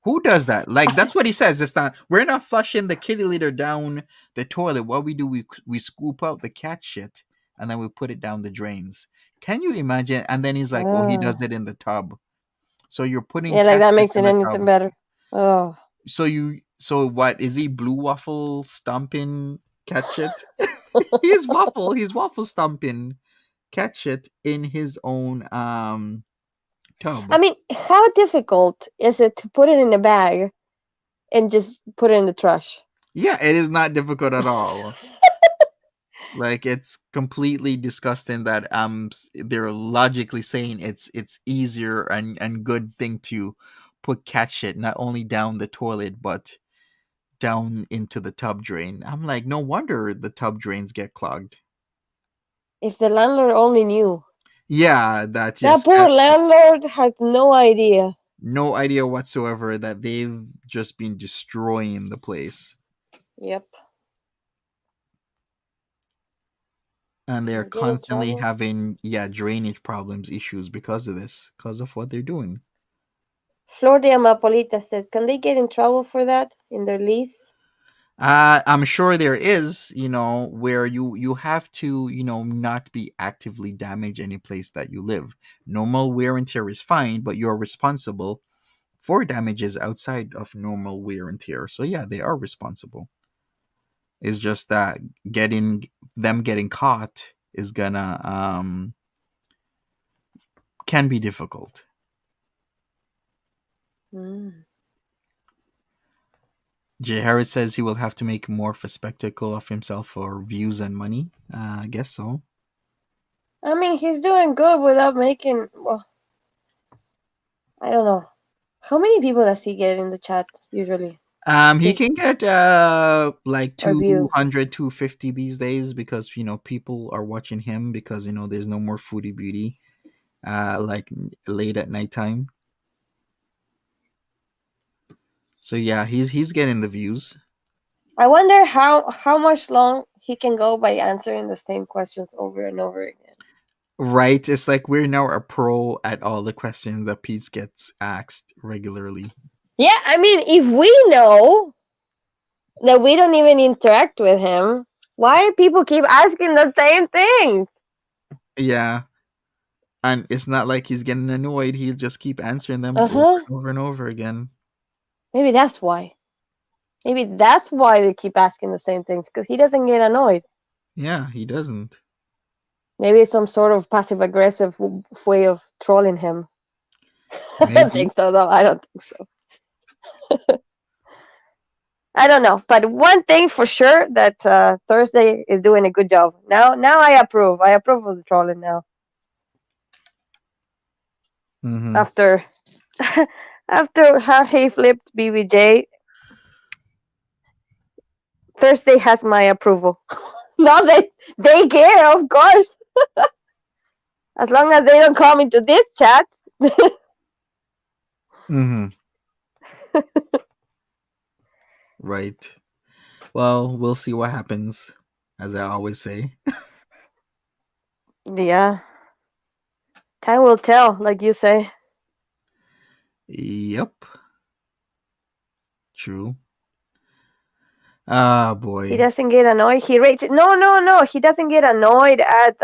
Who does that? Like, that's what he says. It's not. We're not flushing the kitty litter down the toilet. What we do, we scoop out the cat shit and then we put it down the drains. Can you imagine? And then he's like, "Oh, he Uh, does it in the tub." So you're putting yeah, like cat that shit makes in it the anything tub. better. Oh. So what is he, blue waffle stomping cat shit? He's waffle stomping cat shit in his own I tub. mean, how difficult is it to put it in a bag and just put it in the trash? Yeah, it is not difficult at all. Like, it's completely disgusting that they're logically saying it's easier and good thing to put cat shit not only down the toilet but down into the tub drain. I'm like, no wonder the tub drains get clogged. If the landlord only knew. Yeah, that That yes, poor landlord has no idea. no idea whatsoever that they've just been destroying the place, Yep. and they're He'll get in constantly trouble. having drainage problems, issues because of this, because of what they're doing. Flor de Amapolita says, can they get in trouble for that in their lease? I'm sure there is, where you have to, not be actively damage any place that you live. Normal wear and tear is fine, but you're responsible for damages outside of normal wear and tear. So yeah, they are responsible. It's just that getting caught is gonna can be difficult. Mm. Jay Harris says he will have to make more of a spectacle of himself for views and money. I guess so. I mean, he's doing good without making. Well, I don't know. How many people does he get in the chat usually? He He can get like or views. 200, 250 these days because people are watching him because there's no more foodie beauty like late at nighttime. So yeah, he's getting the views. I wonder how much long he can go by answering the same questions over and over again. Right? It's like we're now a pro at all the questions that Pete gets asked regularly. Yeah, I mean, if we know that we don't even interact with him, why do people keep asking the same things? Yeah. And it's not like he's getting annoyed. He'll just keep answering them Uh over huh. and over and over again. Maybe that's why. Maybe that's why they keep asking the same things because he doesn't get annoyed. Yeah, he doesn't. Maybe it's some sort of passive aggressive way of trolling him. I don't Maybe. think so, though. I don't think so. I don't know, but one thing for sure that Thursday is doing a good job. Now I approve. I approve of the trolling now. Mm-hmm. After after how he flipped BBJ, Thursday has my approval. Now they care, of course, as long as they don't come into this chat. Mm-hmm. Right. Well, we'll see what happens, as I always say. Yeah, time will tell, like you say. Yep. True. Ah, He boy. doesn't get annoyed. He rages. No, no, no. He doesn't get annoyed at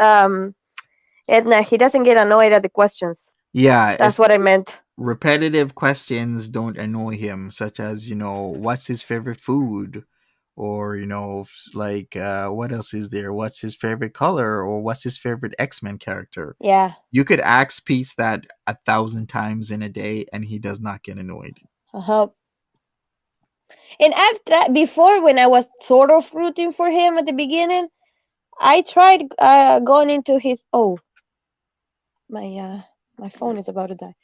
Edna. He doesn't get annoyed at the questions. Yeah, That's it's what I meant. repetitive questions don't annoy him, such as, what's his favorite food? Or, like, what else is there? What's his favorite color? Or what's his favorite X-Men character? Yeah. You could ask Pete that 1,000 times in a day and he does not get annoyed. Uh-huh. And I've tried before when I was sort of rooting for him at the beginning. I tried going into his. Oh, my phone is about to die.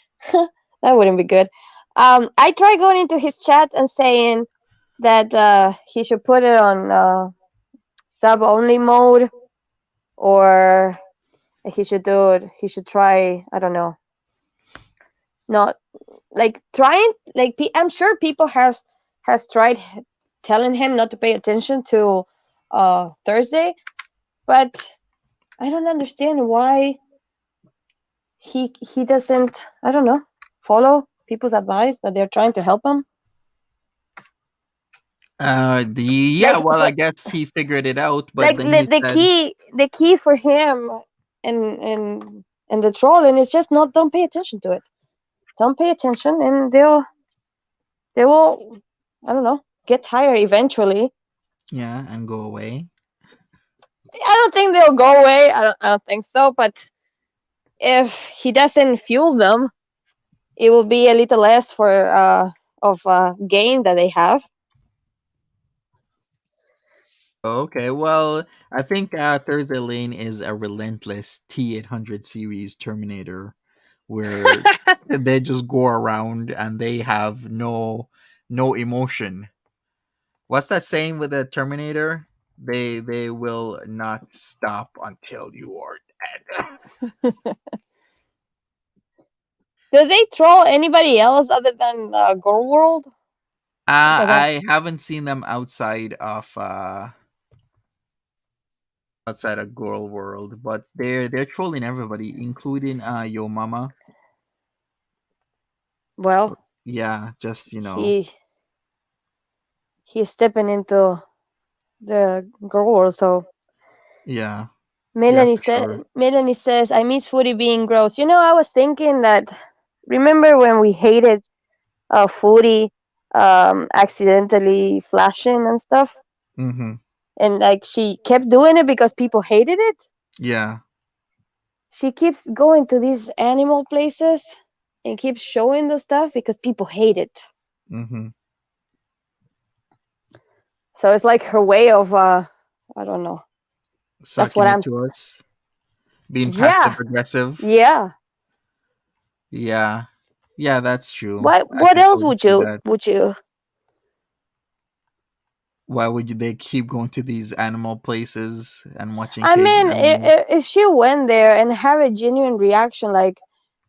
That wouldn't be good. I tried going into his chat and saying that he should put it on sub only mode, or he should do it. He should try. I don't know. Not like trying. Like I'm sure people has tried telling him not to pay attention to Thursday, but I don't understand why he doesn't, I don't know, follow people's advice that they're trying to help him. Yeah, Like well, for I guess he figured it out, but like then he said, the key for him and the trolling is just not don't pay attention to it. Don't pay attention and they will, I don't know, get tired eventually. yeah, and go away. I don't think they'll go away. I don't think so, but if he doesn't fuel them, it will be a little less for of gain that they have. Okay, well, I think Thursday Lane is a relentless T-800 series Terminator where they just go around and they have no emotion. What's that saying with the Terminator? They will not stop until you are dead. Do they troll anybody else other than Girl World? Because I haven't seen them outside of Girl World, but they're trolling everybody, including Yo Mama. well, Yeah, just he he's stepping into the Girl World. So yeah, yeah, for sure. Melanie says, I miss Foodie being gross. I was thinking that. Remember when we hated Foodie accidentally flashing and stuff, Mm-hmm. and like she kept doing it because people hated it. Yeah. She keeps going to these animal places and keeps showing the stuff because people hate it. Mm-hmm. So it's like her way of I don't know. That's Sucking what it I'm. to us, being passive Yeah, aggressive. yeah. Yeah, yeah, that's true. What I what can else totally would see you that. would you Why would they keep going to these animal places and watching I caged mean, animals? if she went there and have a genuine reaction, like,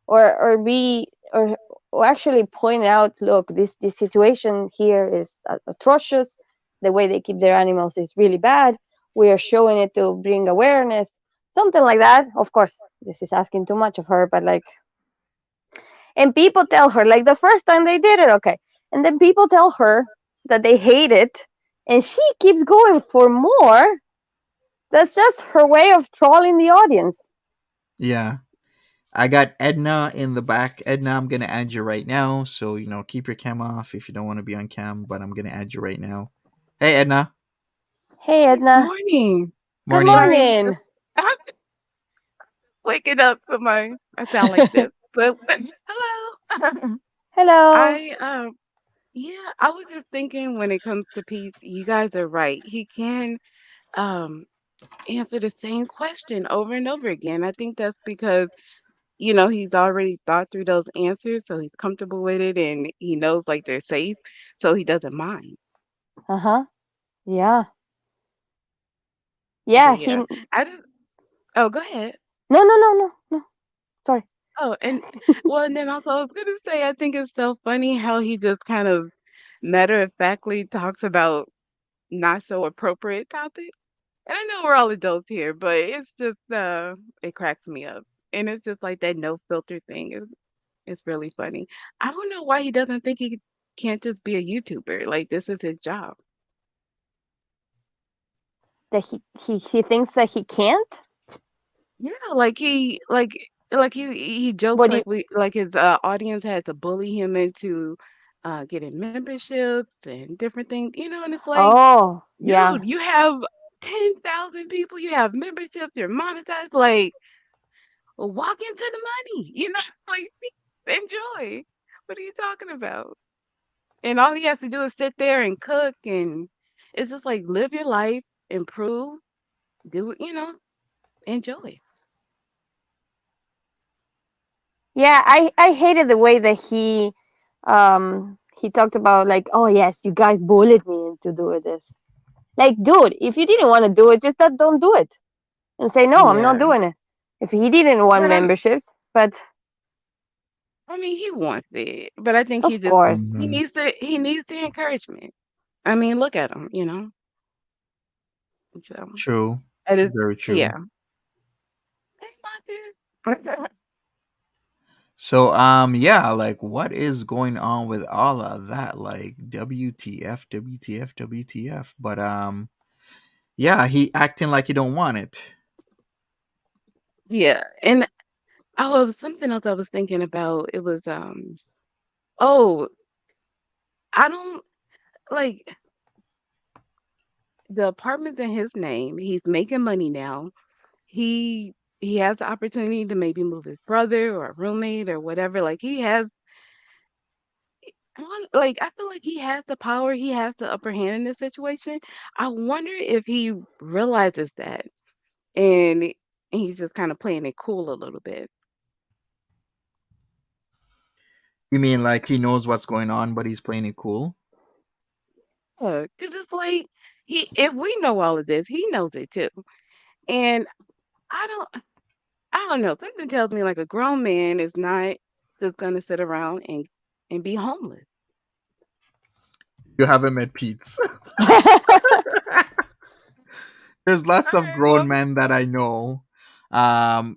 or be or actually point out, look, this situation here is atrocious. The way they keep their animals is really bad. We are showing it to bring awareness, something like that. Of course, this is asking too much of her, but like, and people tell her, like, the first time they did it, okay, and then people tell her that they hate it, and she keeps going for more. That's just her way of trolling the audience. Yeah. I got Edna in the back. Edna, I'm gonna add you right now. So keep your cam off if you don't want to be on cam. But I'm gonna add you right now. Hey, Edna. Hey, Good Edna. morning. Good I'm Morning. sorry. morning. I'm waking up to I sound like this. But hello. Hello. I yeah, I was just thinking when it comes to Pete, you guys are right. He can um answer the same question over and over again. I think that's because, he's already thought through those answers, so he's comfortable with it and he knows like they're safe, so he doesn't mind. Uh huh. Yeah. But Yeah. yeah, I just oh, go ahead. No, no, no, no, no. Sorry. Oh, and well, and then also I was gonna say I think it's so funny how he just kind of matter of factly talks about not so appropriate topics. And I know we're all adults here, but it's just it cracks me up. And it's just like that no filter thing is it's really funny. I don't know why he doesn't think he can't just be a YouTuber. Like this is his job. That he thinks that he can't. Yeah, like he jokes What do you? like we like his audience had to bully him into getting memberships and different things, and it's like, Oh, yeah. dude, you have 10,000 people, you have memberships, you're monetized, like walk into the money, like enjoy. What are you talking about? And all he has to do is sit there and cook and it's just like live your life, improve, do enjoy. Yeah. I hated the way that he talked about, like, oh yes, you guys bullied me into doing this. Like, dude, if you didn't want to do it, just don't do it, and say no, I'm not Yeah. doing it. If he didn't want But memberships, but I mean, he wants it, but I think of course. Hmm. he needs the encouragement. I mean, look at him, So, True. it is, Very true. yeah. Hey, Monty. So yeah, like what is going on with all of that? Like WTF, WTF, WTF. But yeah, he acting like he don't want it. Yeah, and something else I was thinking about. It was oh, I don't like the apartment's in his name. He's making money now. He has the opportunity to maybe move his brother or a roommate or whatever. Like he has I feel like he has the power, he has the upper hand in this situation. I wonder if he realizes that and he's just kind of playing it cool a little bit. You mean like he knows what's going on, but he's playing it cool? Because it's like if we know all of this, he knows it too. And I don't I don't know. Something tells me like a grown man is not just gonna sit around and be homeless. You haven't met Pete's. There's lots All of right, well, grown men that I know.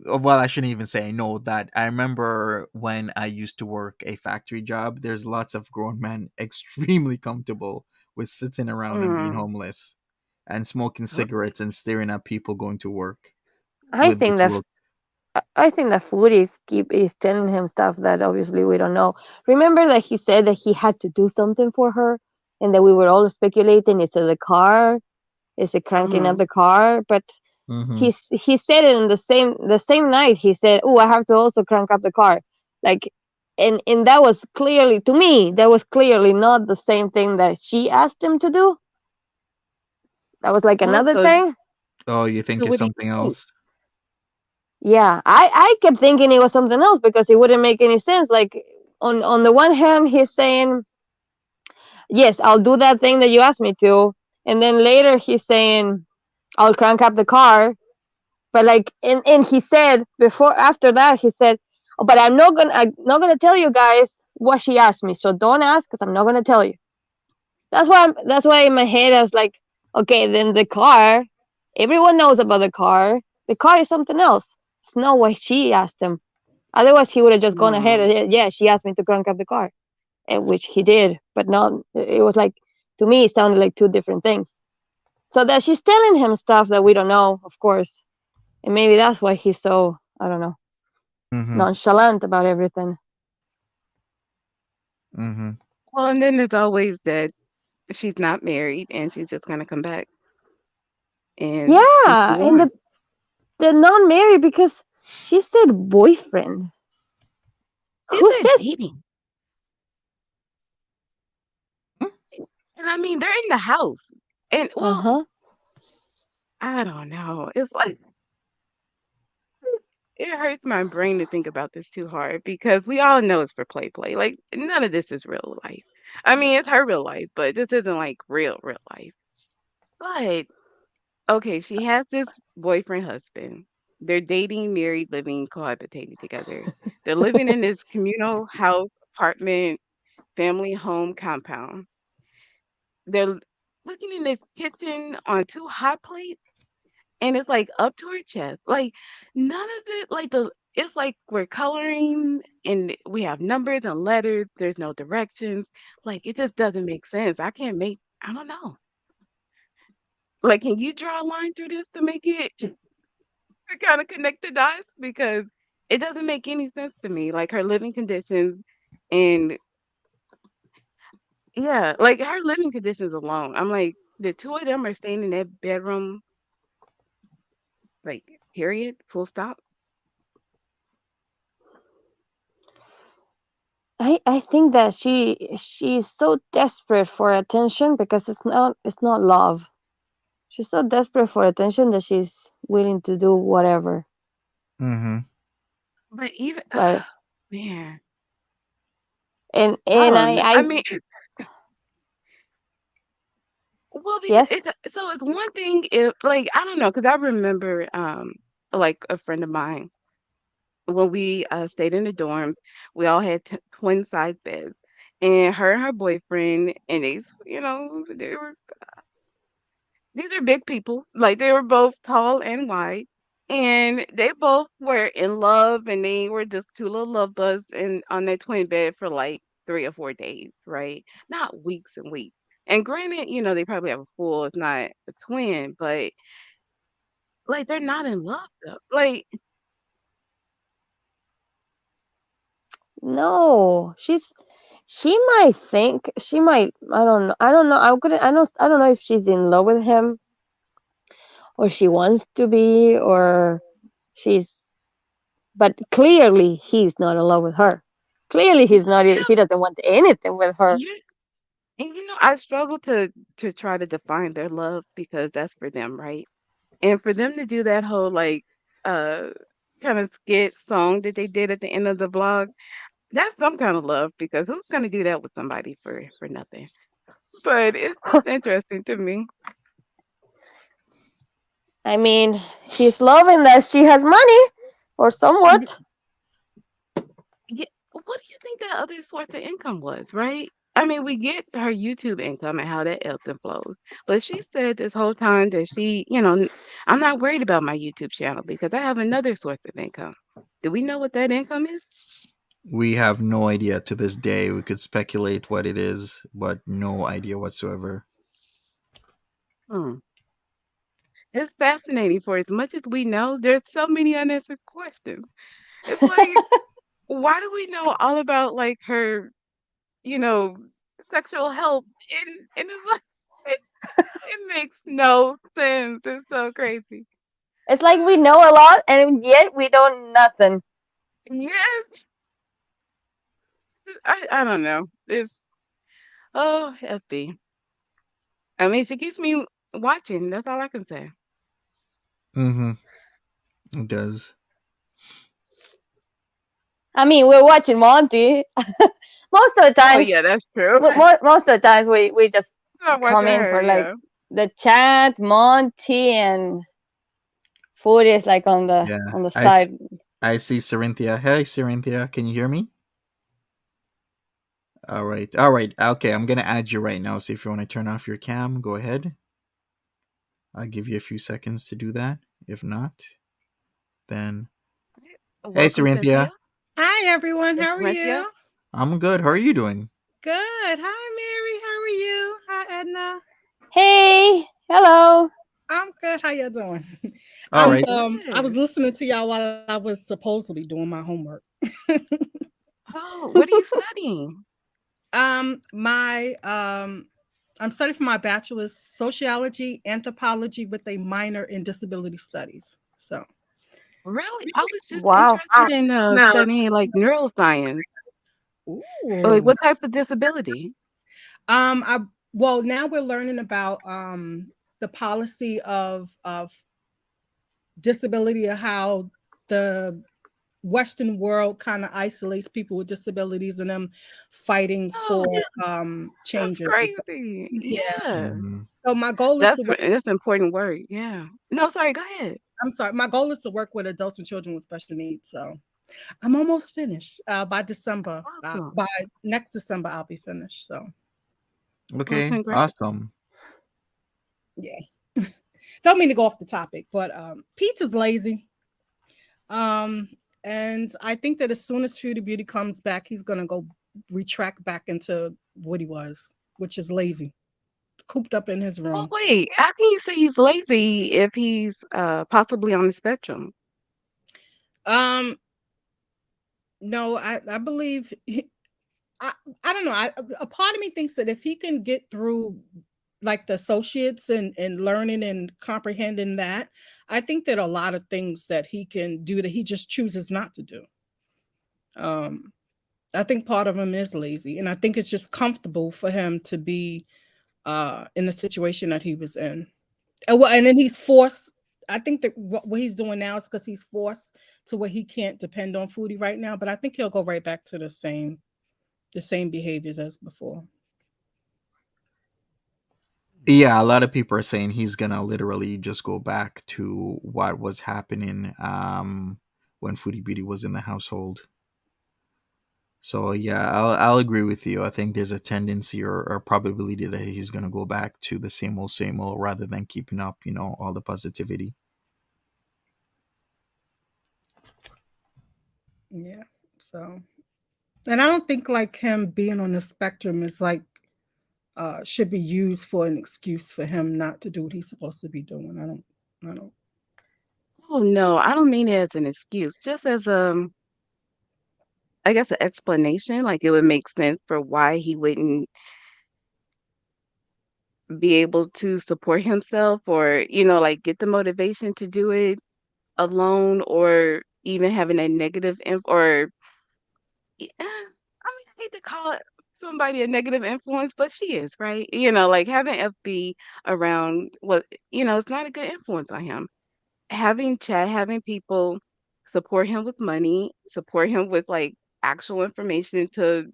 Well, I shouldn't even say I know that. I remember when I used to work a factory job, there's lots of grown men extremely comfortable with sitting around and being mm, homeless and smoking okay. cigarettes and staring at people going to work I with think this that look. I think that food is telling him stuff that obviously we don't know. Remember that he said that he had to do something for her, and that we were all speculating: is it the car? Is it cranking up Mm-hmm. the car? But Hmm. he said it in the same night. He said, "Oh, I have to also crank up the car," like, and that was clearly, to me, that was clearly not the same thing that she asked him to do. That was like Well, another thing. Oh, you think so it's what do you something think? else? Yeah, I kept thinking it was something else because it wouldn't make any sense. Like, on the one hand, he's saying, "Yes, I'll do that thing that you asked me to," And then later he's saying, I'll crank up the car. But like, and he said before, after that, he said, oh, but I'm not gonna tell you guys what she asked me. So don't ask, because I'm not gonna tell you. That's why in my head I was like, okay, then the car, everyone knows about the car. The car is something else. It's not what she asked him. Otherwise, he would have just gone ahead Hmm. and yeah, she asked me to crank up the car, and which he did. But not. It was like, to me, it sounded like two different things. So that she's telling him stuff that we don't know, of course, and maybe that's why he's so, I don't know, Mm-hmm. nonchalant about everything. Mm-hmm. Well, and then there's always that she's not married and she's just gonna come back and cheat Yeah, you and on. the non-married, because she said boyfriend. She Who said says? dating. And I mean, they're in the house. And Uh well, huh. I don't know. It's like it hurts my brain to think about this too hard because we all know it's for play. Like none of this is real life. I mean, it's her real life, but this isn't like real life. But okay, she has this boyfriend husband. They're dating, married, living, cohabitating together. They're living in this communal house, apartment, family home compound. They're looking in this kitchen on two hot plates and it's like up to her chest. Like none of it like the it's like we're coloring and we have numbers and letters. There's no directions. Like it just doesn't make sense. I don't know. Like can you draw a line through this to make it to kind of connect the dots? Because it doesn't make any sense to me. Like her living conditions and yeah, like her living conditions alone. I'm like the two of them are staying in that bedroom, like period, full stop. I think that she's so desperate for attention, because it's not love. She's so desperate for attention that she's willing to do whatever. Mm-hmm. But even But man, and I and don't I know. I I mean, well, because yes. it's one thing if like I don't know because I remember like a friend of mine when we stayed in the dorms, we all had twin size beds, and her boyfriend and they were these are big people like they were both tall and wide. And they both were in love, and they were just two little love bugs and on their twin bed for like 3 or 4 days, right? Not weeks and weeks. And granted, they probably have a full, if not a twin, but like they're not in love though. Like, No, she might think, she might, I don't know, I don't know if she's in love with him, or she wants to be, or she's, but clearly he's not in love with her. Clearly he's not, yeah, he doesn't want anything with her. yeah. And I struggle to try to define their love because that's for them, right? And for them to do that whole like uh kind of skit song that they did at the end of the vlog, that's some kind of love because who's gonna do that with somebody for nothing? But it's just interesting to me. I mean, he's loving that she has money, or Y- somewhat. Yeah, what do you think that other source of income was, right? I mean, we get her YouTube income and how that ebbs and flows. But she said this whole time that I'm not worried about my YouTube channel because I have another source of income. Do we know what that income is? We have no idea to this day. We could speculate what it is, but no idea whatsoever. Hmm. It's fascinating for as much as we know, there's so many unanswered questions. It's like, why do we know all about like her, you know, sexual health? And it's like it makes no sense. It's so crazy. It's like we know a lot, and yet we don't nothing. Yes, I don't know. It's FB. I mean, she keeps me watching. That's all I can say. Mm-hmm. It does. I mean, we're watching Monty. Most of the Oh times, yeah, that's true. most of the times we just I'm not come watching in her. for like, Yeah. the chat, Monty and food is like on Yeah, the I, s- side. I see Cerinthia. Hey, Cerinthia, can you hear me? All right. Okay, I'm gonna add you right now. So if you want to turn off your cam, go ahead. I'll give you a few seconds to do that. If not, then hey, Welcome, Cynthia. Cerinthia. Hi everyone, Miss how are Corinthia. you? I'm good. How are you doing? Good. Hi Mary, how are you? Hi Edna. Hey, hello. I'm good. How you doing? All right. I was Good. listening to y'all while I was supposedly doing my homework. Oh, what are you studying? My I'm studying for my bachelor's sociology, anthropology with a minor in disability studies. So, Really? I was just Wow. interested in studying like neuroscience. Like ooh. what type of disability? I well now we're learning about the policy of disability, of how the Western world kind of isolates people with disabilities and them fighting Oh, for that's changes and stuff. crazy. Yeah. Yeah. Mhm. So my goal is to work. That's an important word. Yeah. No, sorry, go ahead. I'm sorry. My goal is to work with adults and children with special needs. So I'm almost finished. By December, Awesome. by next December, I'll be finished. So Well, Okay. congrats. Awesome. yeah. Don't mean to go off the topic, but Peetz is lazy. Um, and I think that as soon as Foodie Beauty comes back, he's gonna go retract back into what he was, which is lazy, cooped up in his Well, room. wait, how can you say he's lazy if he's possibly on the spectrum? Um, no, I believe I I don't know. A part of me thinks that if he can get through like the associates and learning and comprehending that, I think that a lot of things that he can do that he just chooses not to do. Um, I think part of him is lazy, and I think it's just comfortable for him to be in the situation that he was in. And then he's forced. I think that what he's doing now is because he's forced to where he can't depend on Foodie right now. But I think he'll go right back to the same behaviors as before. Yeah, a lot of people are saying he's gonna literally just go back to what was happening when Foodie Beauty was in the household. So yeah, I'll agree with you. I think there's a tendency or probability that he's gonna go back to the same old rather than keeping up, all the positivity. Yeah. So, and I don't think like him being on the spectrum is like should be used for an excuse for him not to do what he's supposed to be doing. I don't. Oh no, I don't mean it as an excuse, just as I guess an explanation. Like it would make sense for why he wouldn't be able to support himself or, like get the motivation to do it alone or even having a negative or I mean, I hate to call it somebody a negative influence, but she is, right? Like having FB around it's not a good influence on him. Having chat, having people support him with money, support him with like actual information to,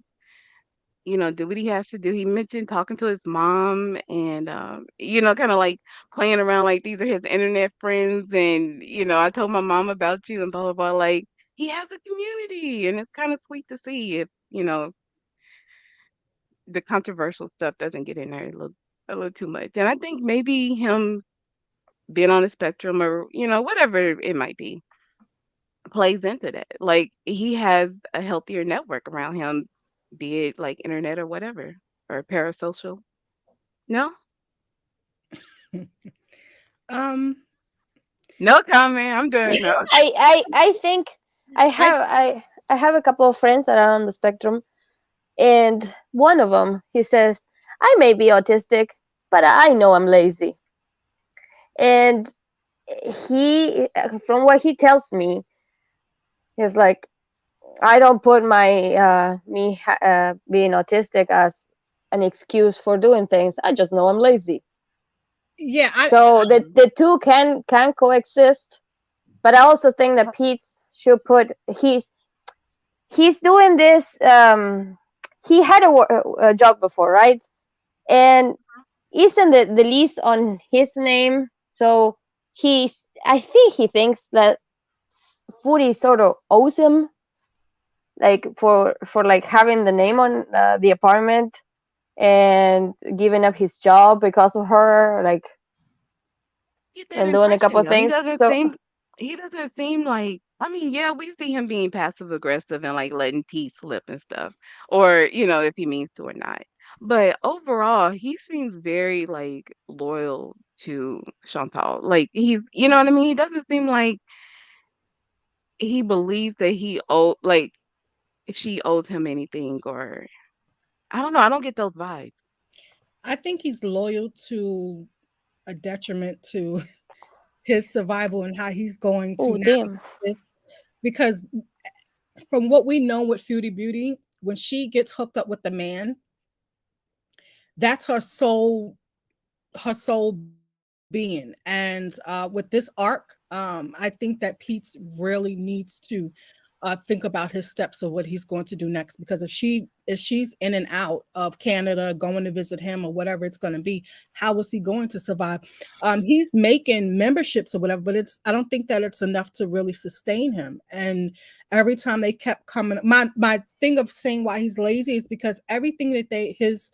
do what he has to do. He mentioned talking to his mom and, kind of like playing around like these are his internet friends. And, I told my mom about you and blah, blah, blah. Like he has a community and it's kind of sweet to see if, the controversial stuff doesn't get in there a little too much. And I think maybe him being on the spectrum or, whatever it might be plays into that. Like he has a healthier network around him, be it like internet or whatever, or parasocial. No? Um, No comment. I'm done. No. I think I I have I have a couple of friends that are on the spectrum, and one of them he says I may be autistic, but I know I'm lazy, and he from what he tells me is like I don't put my being autistic as an excuse for doing things. I just know I'm lazy. yeah, So the two can coexist. But I also think that Pete should put he's doing this. He had a job before, right? And isn't the lease on his name, so I think he thinks that Fury sort of owes him, like for like having the name on the apartment and giving up his job because of her, like, Get that and doing a couple impression of though. He things. doesn't So, seem he doesn't seem like I mean, yeah, we see him being passive aggressive and like letting T slip and stuff. Or, if he means to or not. But overall, he seems very like loyal to Chantal. Like he's you know what I mean? He doesn't seem like he believes that she owes him anything or I don't know. I don't get those vibes. I think he's loyal to a detriment to his survival and how he's going to oh navigate damn. this. Because from what we know with Feudy Beauty, when she gets hooked up with the man, that's her soul being. And with this arc, I think that Pete's really needs to think about his steps of what he's going to do next. Because if she's in and out of Canada, going to visit him or whatever it's going to be, how is he going to survive? He's making memberships or whatever, but I don't think that it's enough to really sustain him. And every time they kept coming, my thing of saying why he's lazy is because everything that his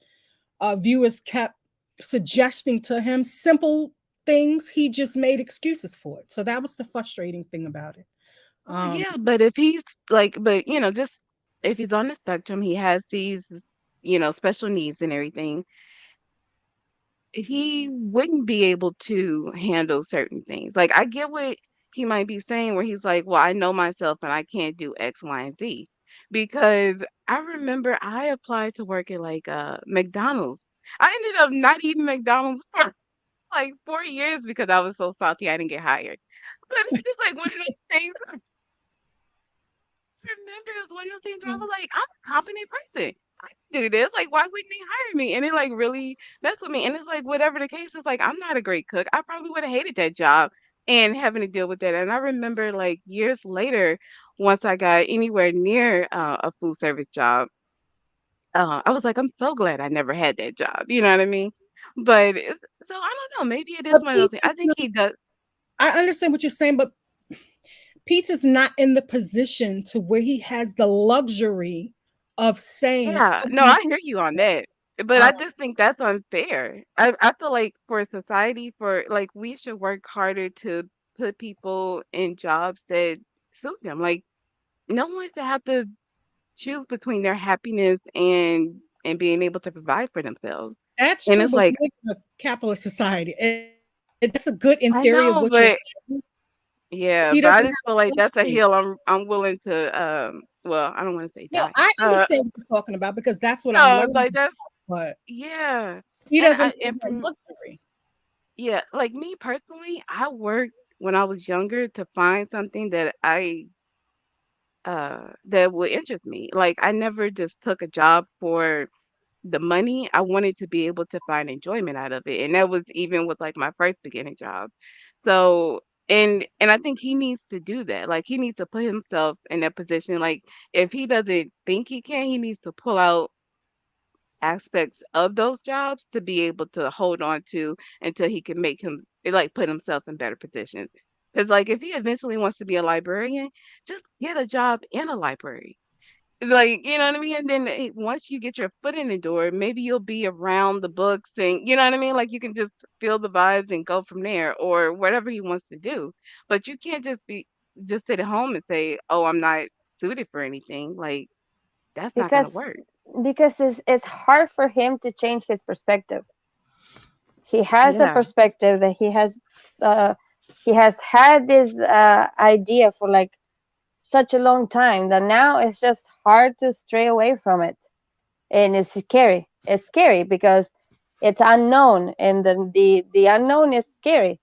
viewers kept suggesting to him, simple things, he just made excuses for it. So that was the frustrating thing about it. Well, Um, yeah, but if he's like, but just if he's on the spectrum, he has these, special needs and everything, he wouldn't be able to handle certain things. Like, I get what he might be saying, where he's like, well, I know myself and I can't do X, Y, and Z. Because I remember I applied to work at like McDonald's. I ended up not eating McDonald's for like 4 years because I was so salty I didn't get hired. But it's just like one of those things remember it was one of those things where I was like, I'm a competent person. I can do this. Like, why wouldn't they hire me? And it like really messed with me. And it's like whatever the case is, like I'm not a great cook. I probably would have hated that job and having to deal with that. And I remember like years later, once I got anywhere near a food service job, I was like, I'm so glad I never had that job. You know what I mean? But so I don't know. Maybe it is but one of those Pete, things. I think he does. I understand what you're saying, but Pete is not in the position to where he has the luxury of saying, Yeah, I no, can, I hear you on that. But uh, I just think that's unfair. I feel like for society, for like we should work harder to put people in jobs that suit them. Like no one should have to choose between their happiness and being able to provide for themselves. that's And true, it's but we like live in a capitalist society. That's a good in I theory of know, what you're but saying. yeah, He but I doesn't just have feel the like that's a luxury. hill I'm willing to well, I don't want to say No, die. I understand what you're talking about because that's what I'm No, learning like that's about, but yeah. he And doesn't I have and that from luxury. Yeah, like me personally, I worked when I was younger to find something that that would interest me. Like I never just took a job for the money. I wanted to be able to find enjoyment out of it. And that was even with like my first beginning job. So and I think he needs to do that. Like he needs to put himself in that position. Like if he doesn't think he can, he needs to pull out aspects of those jobs to be able to hold on to until he can make him like put himself in better positions. Because like if he eventually wants to be a librarian, just get a job in a library. Like, you know what I mean? And then once you get your foot in the door, maybe you'll be around the books and you know what I mean? Like you can just feel the vibes and go from there or whatever he wants to do. But you can't just sit at home and say, "Oh, I'm not suited for anything." Like that's not going to because work. it's hard for him to change his perspective. He has a Yeah. perspective that he has had this idea for like such a long time that now it's just hard to stray away from it, and it's scary. It's scary because it's unknown, and then the unknown is scary.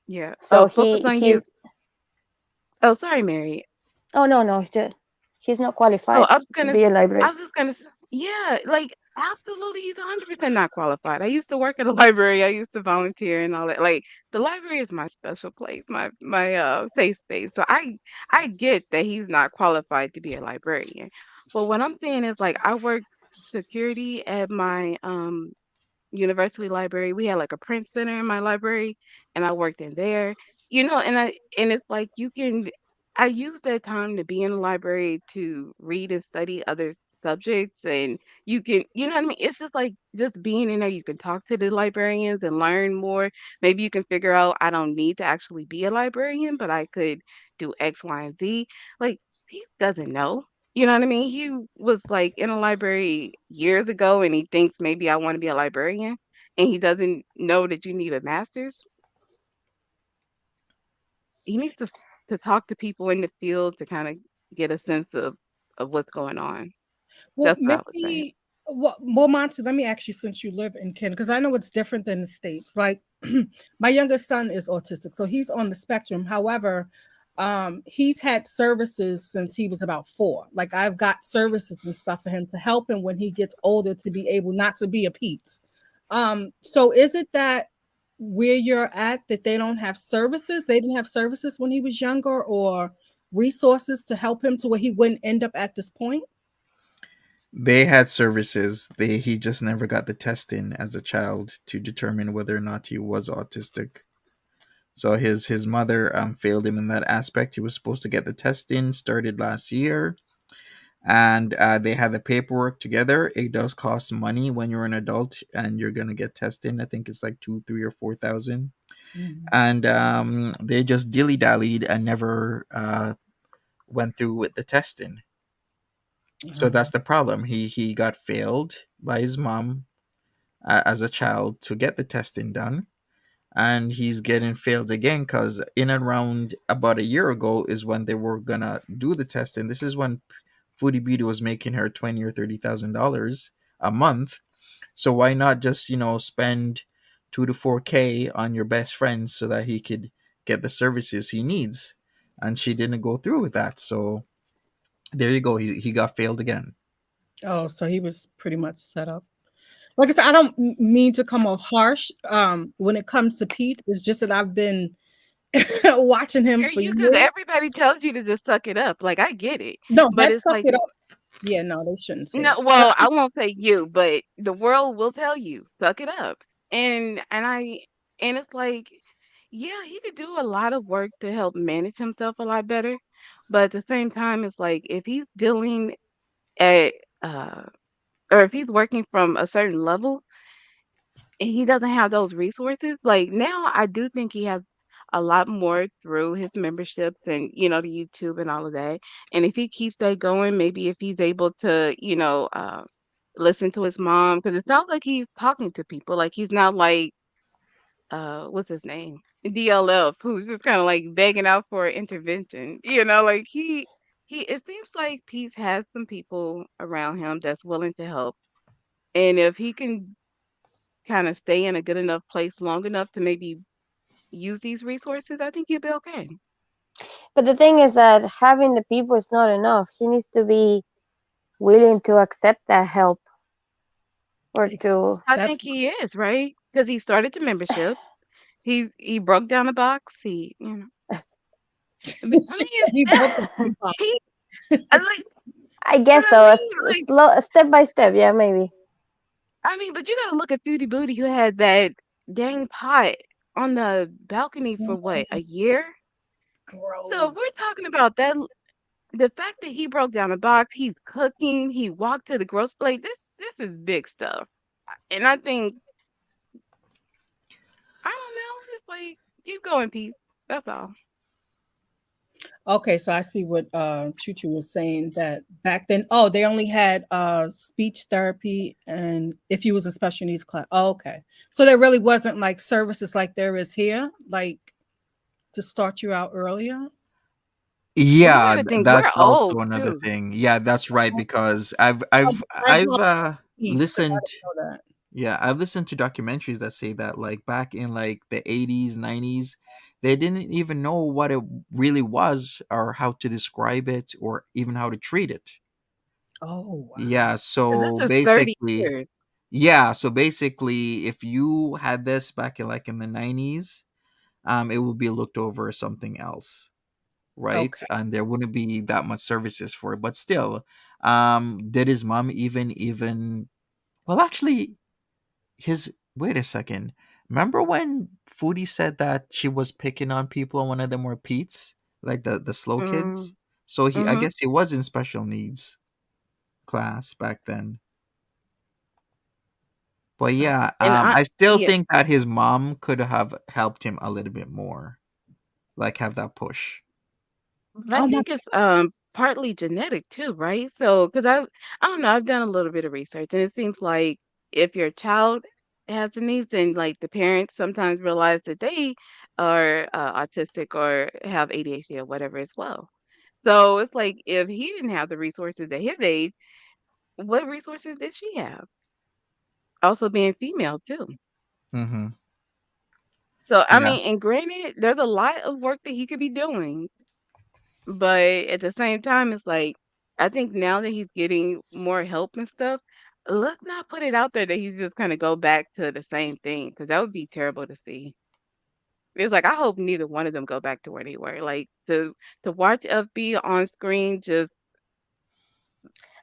Yeah. So Focus on you. he's Oh, sorry, Mary. oh no, he's not Oh, qualified to be a I librarian. was just gonna say, yeah, like absolutely, he's 100% not qualified. I used to work at a library. I used to volunteer and all that. Like the library is my special place, my safe space. So I get that he's not qualified to be a librarian. But what I'm saying is like I worked security at my university library. We had like a print center in my library, and I worked in there. And it's like you can. I use that time to be in the library to read and study other subjects, and you know what I mean. It's just like just being in there. You can talk to the librarians and learn more. Maybe you can figure out I don't need to actually be a librarian, but I could do X, Y, and Z. Like he doesn't know. You know what I mean? He was like in a library years ago and he thinks maybe I want to be a librarian and he doesn't know that you need a master's. He needs to talk to people in the field to kind of get a sense of what's going on. Well, That's what I would say. maybe, well, Monty, let me ask you, since you live in Canada, because I know it's different than the States. Like, my youngest son is autistic, so he's on the spectrum. However, he's had services since he was about 4. Like, I've got services and stuff for him to help him when he gets older to be able not to be a Peetz. So is it that where you're at that they don't have services? They didn't have services when he was younger, or resources to help him to where he wouldn't end up at this point? They had services. He just never got the testing as a child to determine whether or not he was autistic. So his mother failed him in that aspect. He was supposed to get the testing started last year, and they had the paperwork together. It does cost money when you're an adult and you're gonna get testing. I think it's like 2, 3, or 4,000, Mhm. and they just dilly dallied and never went through with the testing. So that's the problem. He got failed by his mom as a child to get the testing done, and he's getting failed again because in and around about a year ago is when they were gonna do the testing. This is when Foodie Beauty was making her 20 or $30,000 a month. So why not just spend 2 to 4K on your best friend so that he could get the services he needs? And she didn't go through with that. So there you go. He got failed again. Oh, so he was pretty much set up. Like I said, I don't mean to come off harsh when it comes to Pete. It's just that I've been watching him You're for you because years. everybody tells you to just suck it up. Like I get it, No, but that it's suck like it up. Yeah, no, they shouldn't say no, that. well, I won't say you, but the world will tell you, suck it up. And it's like, yeah, he could do a lot of work to help manage himself a lot better. But at the same time, it's like if he's dealing at uh or if he's working from a certain level and he doesn't have those resources, like now I do think he has a lot more through his memberships and the YouTube and all of that. And if he keeps that going, maybe if he's able to, listen to his mom, because it sounds like he's talking to people. Like he's not like what's his name? DLF, who's just kind of like begging out for intervention. Like he it seems like Peace has some people around him that's willing to help. And if he can kind of stay in a good enough place long enough to maybe use these resources, I think he'll be okay. But the thing is that having the people is not enough. He needs to be willing to accept that help or to. I That's think he is, right? Because he started the membership. He broke down the box. I mean, he broke the food box. he, I like, I you know guess what I so. mean? Like, Slow, step by step. Yeah, maybe. I mean, but you gotta look at Foodie Booty who had that dang pot on the balcony for what, a year? So if Gross. we're talking about that, the fact that he broke down the box, he's cooking, he walked to the grocery, like this is big stuff. And I think I don't know, it's like keep going, Pete. That's all. Okay, so I see what Chuchu was saying, that back then, oh, they only had speech therapy and if you was in special needs class. Oh, okay. So there really wasn't like services like there is here, like to start you out earlier. And you Yeah, gotta think we're that's old also another too. thing. Yeah, that's right because Oh, I grew I've up in East, so I listened. didn't know that. Yeah, I've listened to documentaries that say that like back in like the 80s, 90s, they didn't even know what it really was or how to describe it or even how to treat it. Oh wow. Yeah, And this so is 30 basically, years. if you had this back in like in the 90s, it would be looked over as something else, right? Okay. And there wouldn't be that much services for it. But still, did his mom even well actually his wait a second. Remember when Foodie said that she was picking on people and one of them were Peetz? Like the slow Mm, kids? So I mm-hmm. guess he was in special needs class back then. But yeah, And I still yeah, think that his mom could have helped him a little bit more. Like have that push. but I Oh my think it's partly genetic too, right? So, because I don't know, I've done a little bit of research, and it seems like if your child has a niece, then like the parents sometimes realize that they are autistic or have ADHD or whatever as well. So it's like if he didn't have the resources at his age, what resources did she have? Also being female too. Mm-hmm. So I Yeah. mean, and granted, there's a lot of work that he could be doing, but at the same time, it's like I think now that he's getting more help and stuff, let's not put it out there that he's just gonna go back to the same thing because that would be terrible to see. It's like I hope neither one of them go back to where they were. Like to watch FB on screen just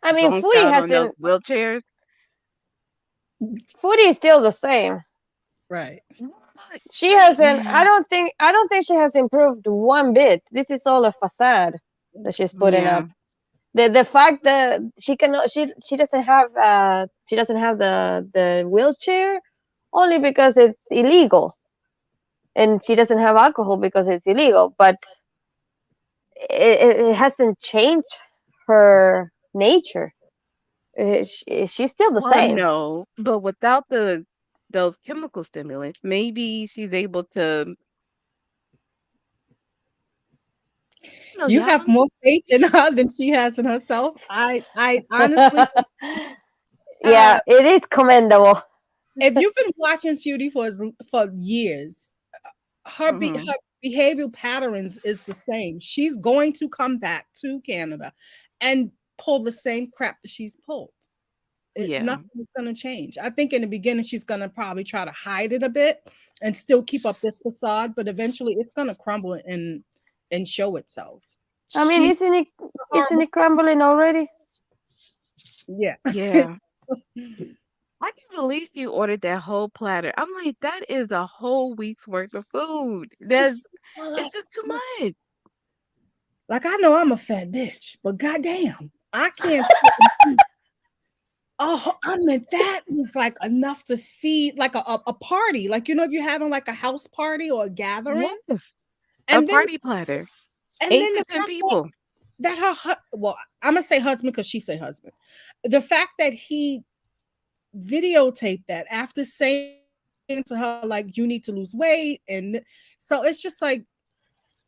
I mean, zonked Foodie out on those hasn't. wheelchairs. Foodie is still the same. right. She hasn't. Yeah, I don't think. I don't think she has improved one bit. This is all a facade that she's putting up. yeah. The fact that she cannot. She doesn't have. She doesn't have the wheelchair only because it's illegal, and she doesn't have alcohol because it's illegal. But it hasn't changed her nature. She's still the Well, same. no, but without those chemical stimulants, maybe she's able to, You y'all. have more faith in her than she has in herself. I honestly, uh, Yeah, it is commendable. if you've been watching Feudy for years, Mhm. her behavioral patterns is the same. She's going to come back to Canada and pull the same crap that she's pulled. Yeah. Nothing is going to change. I think in the beginning she's going to probably try to hide it a bit and still keep up this facade, but eventually it's going to crumble and show itself. I mean, She's a isn't horrible. it crumbling already? Yeah. Yeah. I can't believe you ordered that whole platter. I'm like, that is a whole week's worth of food. It's, It's just too much. like I know I'm a fat bitch, but goddamn, I can't sit and eat. Oh, I mean that was like enough to feed like a party. Like if you're having like a house party or a gathering, Yes. A and then party platter. and Eight then to the ten fact people. that well, I'm gonna say husband because she say husband. The fact that he videotaped that after saying to her like you need to lose weight, and so it's just like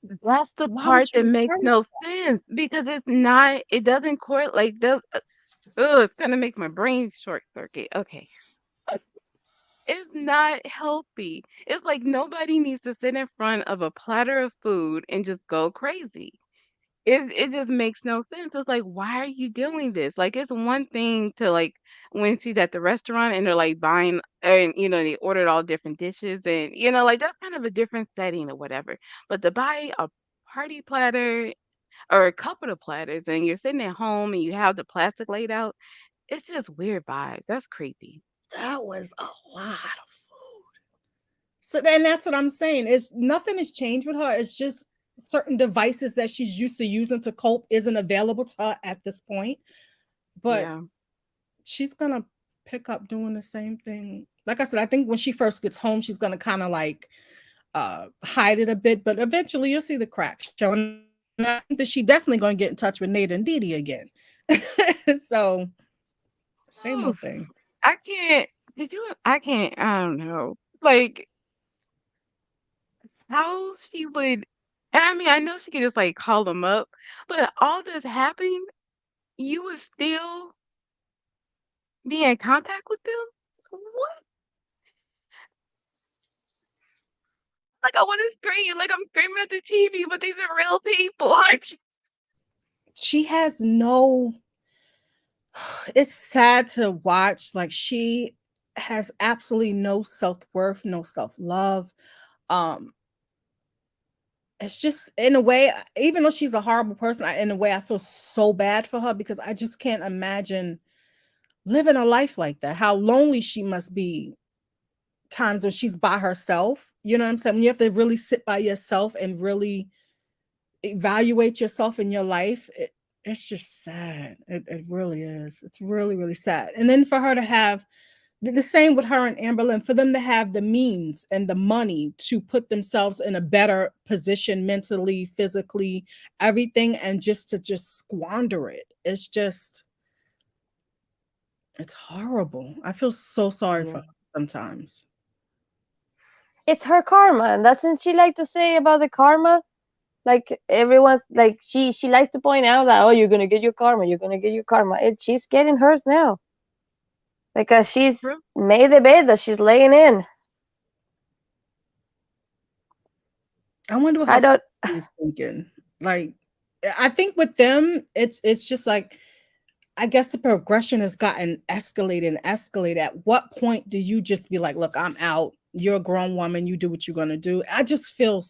That's why the would you part that encourage makes no sense because it doesn't correlate like it's gonna make my brain short circuit. Okay. It's not healthy. It's like nobody needs to sit in front of a platter of food and just go crazy. It just makes no sense. It's like, why are you doing this? Like, it's one thing to like when she's at the restaurant and they're like buying and they ordered all different dishes and like that's kind of a different setting or whatever. But to buy a party platter or a couple of platters and you're sitting at home and you have the plastic laid out, it's just weird vibes. That's creepy. that was a lot of food. So then that's what I'm saying. It's nothing has changed with her. It's just certain devices that she's used to using to cope isn't available to her at this point. But Yeah. she's gonna pick up doing the same thing. Like I said, I think when she first gets home, she's gonna kind of like hide it a bit, but eventually you'll see the cracks showing. I think that she definitely gonna get in touch with Nate and Dee Dee again. So same old Oof. thing. I can't. Did you? I can't. I don't know. Like how she would. And I mean, I know she could just like call them up, but all this happening, you would still be in contact with them. What? Like I want to scream. Like I'm screaming at the TV, but these are real people. She has no, it's sad to watch. Like she has absolutely no self-worth, no self-love. Um, it's just in a way, even though she's a horrible person, in a way I feel so bad for her because I just can't imagine living a life like that. How lonely she must be times when she's by herself. You know what I'm saying? When you have to really sit by yourself and really evaluate yourself in your life, it's just sad. It really is. It's really, really sad. And then for her to have the same with her and Amberlynn, for them to have the means and the money to put themselves in a better position mentally, physically, everything, and just squander it. It's horrible. I feel so sorry for Yeah. her sometimes. It's her karma. Doesn't she like to say about the karma? Like everyone's like she likes to point out that, oh, you're gonna get your karma, you're gonna get your karma. She's getting hers now because she's True. made the bed that she's laying in. I wonder what I her don't. family is thinking. Like, I think with them, it's just like I guess the progression has gotten escalated and escalated. At what point do you just be like, look, I'm out. You're a grown woman. You do what you're gonna do. I just feel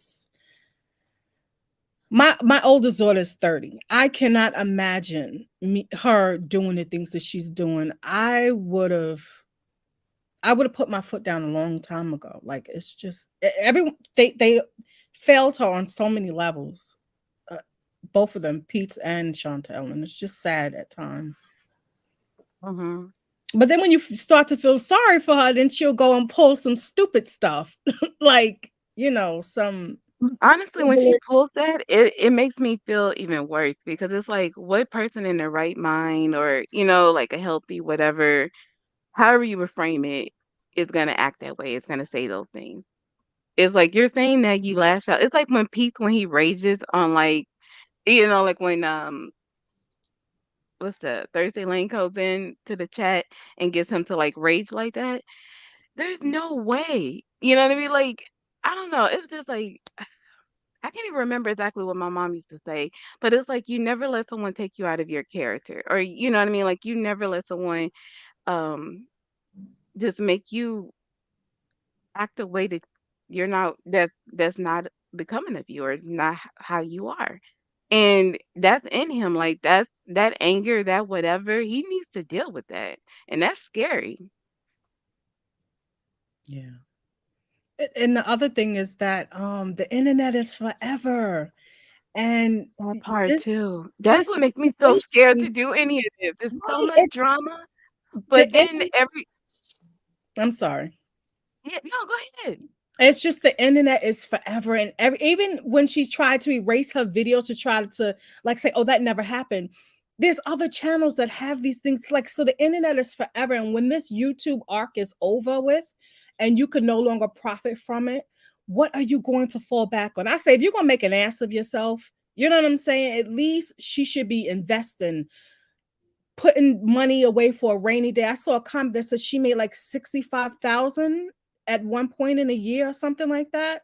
my oldest daughter is 30. I cannot imagine her doing the things that she's doing. I would have put my foot down a long time ago. Like it's just everyone they failed her on so many levels. Uh, both of them, Peetz and Chantal, and it's just sad at times. Hmm. But then when you start to feel sorry for her, then she'll go and pull some stupid stuff, like some. Honestly, when she pulls that, it makes me feel even worse because it's like, what person in their right mind or, like a healthy whatever, however you would frame it, is gonna act that way. It's gonna say those things. It's like you're saying that you lash out. It's like when Pete when he rages on like like when what's the Thursday Lane comes in to the chat and gets him to like rage like that. There's no way. You know what I mean? Like I don't know. It's just like I can't even remember exactly what my mom used to say, but it's like you never let someone take you out of your character, or you know what I mean? Like you never let someone um just make you act a way that you're not that's not becoming of you or not how you are. And that's in him. Like that's that anger, that whatever, he needs to deal with that. And that's scary. Yeah. And the other thing is that the internet is forever. And That part this too. That's what this makes me so scared to situation, do any of this. There's so right? much drama, The but then internet, every I'm sorry. yeah, no, go ahead. It's just the internet is forever, and even when she's tried to erase her videos to try to like say, "Oh, that never happened." There's other channels that have these things like so. The internet is forever, and when this YouTube arc is over with, and you can no longer profit from it, what are you going to fall back on? I say if you're gonna make an ass of yourself, you know what I'm saying. At least she should be investing, putting money away for a rainy day. I saw a comment that says she made like 65,000 at one point in a year or something like that.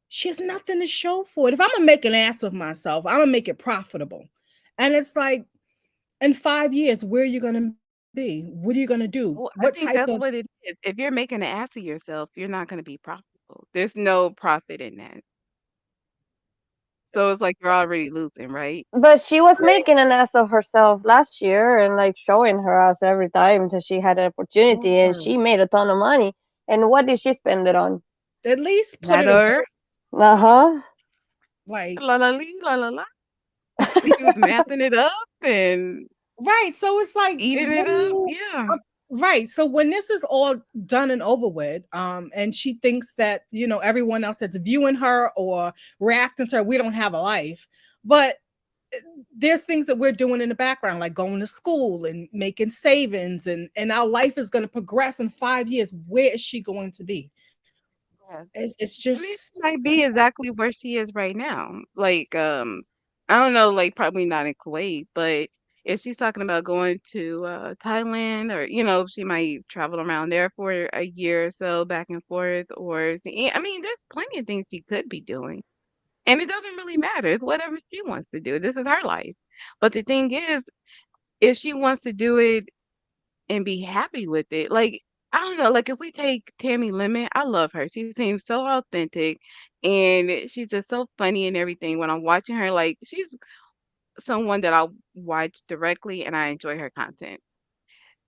She has nothing to show for it. If I'm gonna make an ass of myself, I'm gonna make it profitable. And it's like in 5 years, where are you gonna be? What are you gonna do? What Well, I type of think that's what it is. If you're making an ass of yourself, you're not going to be profitable. There's no profit in that. So it's like you're already losing, right? But she was making an ass of herself last year and like showing her ass every time until she had an opportunity and Sure. she made a ton of money. And what did she spend it on? at least put That it away? or Uh huh. Like la la lee, la la la. She was mapping it up and right. So it's like, eating what it do up. you Yeah. right. So when this is all done and over with, and she thinks that, everyone else that's viewing her or reacting to her, we don't have a life. But there's things that we're doing in the background, like going to school and making savings, and our life is going to progress in 5 years. Where is she going to be? Yeah. It's I mean, just she might be exactly where she is right now. Like, I don't know, like probably not in Kuwait, but if she's talking about going to Thailand or, she might travel around there for a year or so back and forth, or I mean, there's plenty of things she could be doing. And it doesn't really matter. It's whatever she wants to do. This is her life. But the thing is, if she wants to do it and be happy with it. Like, I don't know, like if we take Tammy Lemon, I love her. She seems so authentic and she's just so funny and everything. When I'm watching her, like she's someone that I'll watch directly and I enjoy her content.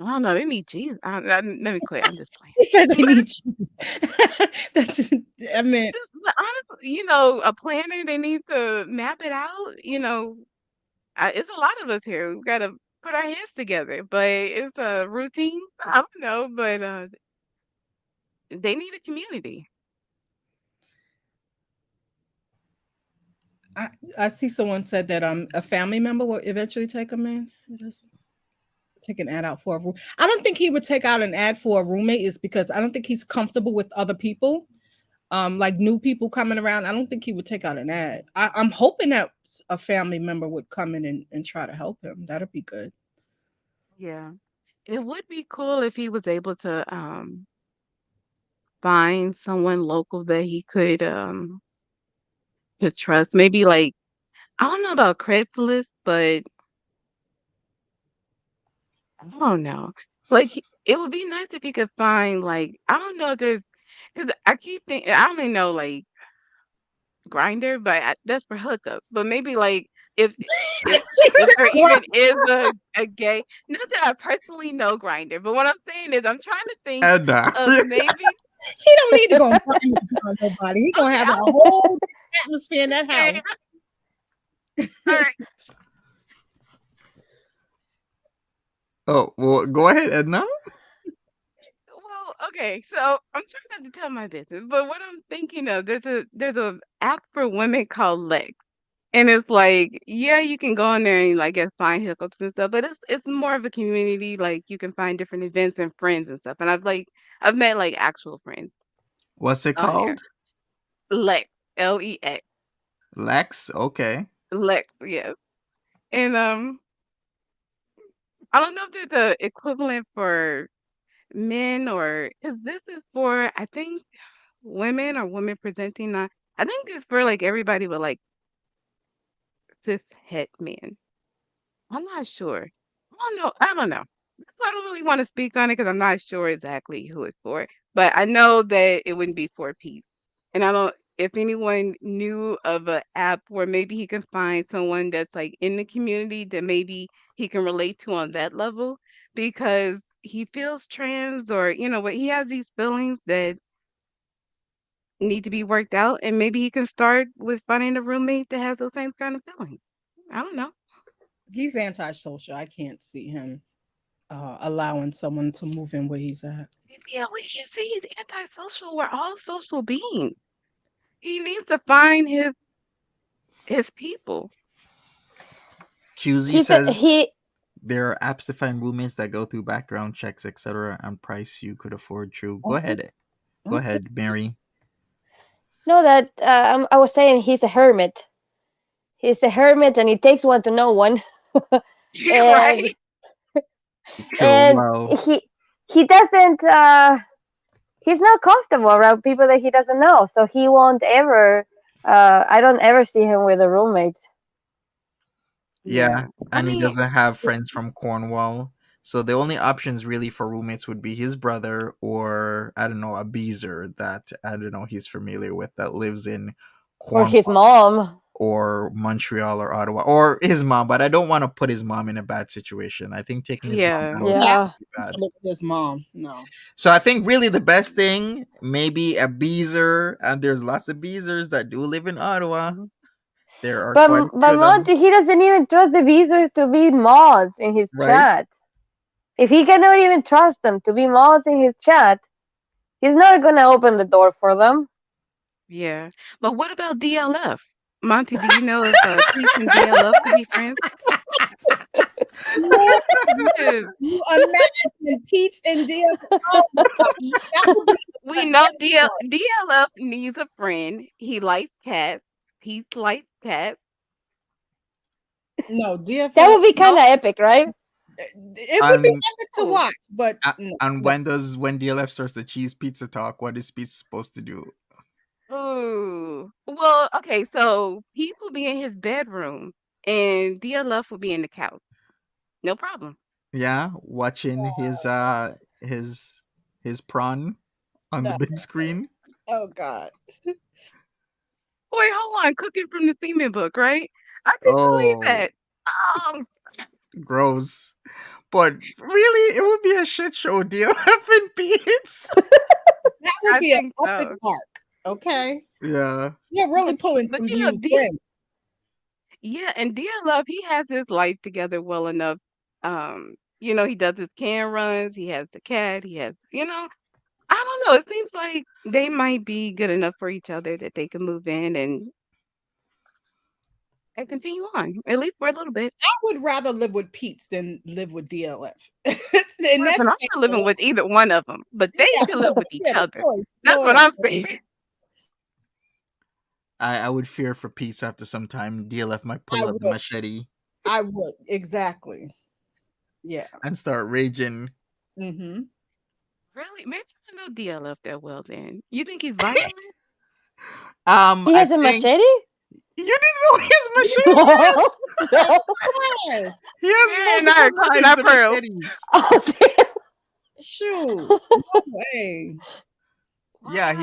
I don't know. They need cheese. Let me quit. I'm just playing. He said they But, need you. That's, I mean, but honestly, a planner, they need to map it out. It's a lot of us here. We got to put our heads together. But it's a routine. I don't know. But they need a community. I, I see someone said that a family member will eventually take him in. Just take an ad out for a room. I don't think he would take out an ad for a roommate is because I don't think he's comfortable with other people. Like new people coming around. I don't think he would take out an ad. I'm hoping that a family member would come in and try to help him. That'd be good. Yeah. It would be cool if he was able to find someone local that he could trust. Maybe like I don't know about Craigslist, but I don't know. Like it would be nice if he could find like I don't know if there's because I keep thinking I only know like Grinder, but that's for hookups. But maybe like if if She if said, there "What?" even is a gay, not that I personally know Grinder, but what I'm saying is I'm trying to think Edna. of maybe He don't need to go and find nobody. He gonna okay, have a whole atmosphere in that okay, house. all right. Oh, well, go ahead, Edna. Well, okay, so I'm trying not to tell my business, but what I'm thinking of, there's a app for women called Lex. And it's like, yeah, you can go in there and like get find hookups and stuff, but it's more of a community. Like you can find different events and friends and stuff. And I've met like actual friends What's it on there. called? Lex, Lex, Lex? Okay. Lex, yes. And I don't know if there's a equivalent for men or because this is for I think women or women presenting. I think it's for like everybody with like cis het men. I'm not sure. I don't know. That's why I don't really want to speak on it because I'm not sure exactly who it's for. But I know that it wouldn't be for Pete. And I don't if anyone knew of an app where maybe he can find someone that's like in the community that maybe he can relate to on that level because he feels trans or but he has these feelings that need to be worked out and maybe he can start with finding a roommate that has those same kind of feelings. I don't know. He's antisocial. I can't see him allowing someone to move in where he's at. Yeah, we can say he's antisocial. We're all social beings. He needs to find his people. QZ He said says he there are apps to find roommates that go through background checks, etc., and price you could afford. True. Go Okay. ahead. Go Okay. ahead, Mary. no that I was saying he's a hermit. He's a hermit, and he takes one to know one. and Right? True. and Well, he doesn't. He's not comfortable around people that he doesn't know, so he won't ever. I don't ever see him with a roommate. yeah, Yeah. I and he mean, doesn't have friends from Cornwall. So the only options really for roommates would be his brother or I don't know, a beezer that I don't know he's familiar with that lives in Or his Cornwall mom. or Montreal or Ottawa or his mom, but I don't want to put his mom in a bad situation. I think taking his mom yeah. out would Yeah, Yeah. be bad. look at his mom. No. So I think really the best thing, maybe a beezer, and there's lots of beezers that do live in Ottawa. Mhm. There are But quite a few but of them, Monty, he doesn't even trust the visitors to be mods in his right? chat. If he cannot even trust them to be mods in his chat, he's not gonna open the door for them. Yeah. But what about DLF? Monty, do you know if Peetz and DLF could be friends? You, Yes. you imagine Pete's and Dia. Oh God, that would be We that know would be fun. DLF needs a friend. He likes cats. Peetz likes cats. No, That DFL. would be kind of No? epic, right? It would be And epic to watch, but no, and no. when DLF starts the cheese pizza talk, what is pizza supposed to do? Ooh. Well, okay, so Peetz will be in his bedroom and DLF will be in the couch. No problem. Yeah, watching his his prawn on the No. big screen. Oh God. Wait, hold on. Cooking from the Theming book, right? I couldn't believe Oh, that. Um, gross. But really, it would be a shit show deal in Peetz. That would I be an think epic so. arc. Okay. Yeah. You're really pulling But some you know, views then. Yeah, and Dear Love, he has his life together well enough. He does his can runs, he has the cat, I don't know. It seems like they might be good enough for each other that they can move in and continue on, at least for a little bit. I would rather live with Pete's than live with DLF. And Listen, I'm that's not living with either one of them, but they yeah, should live with each yeah, the other. choice. That's what Lord, I'm saying. I would fear for Peetz after some time. DLF might pull I out the would. machete I would exactly. Yeah. and start raging. Mm-hmm. Really? Maybe I don't know DLF that well then. You think he's violent? He I has a think machete? you didn't know his machete. No. No. Yes. He has Yeah, multiple not kinds of Pearl. machetes. Oh, damn. Shoot. No way. Yeah, Wow.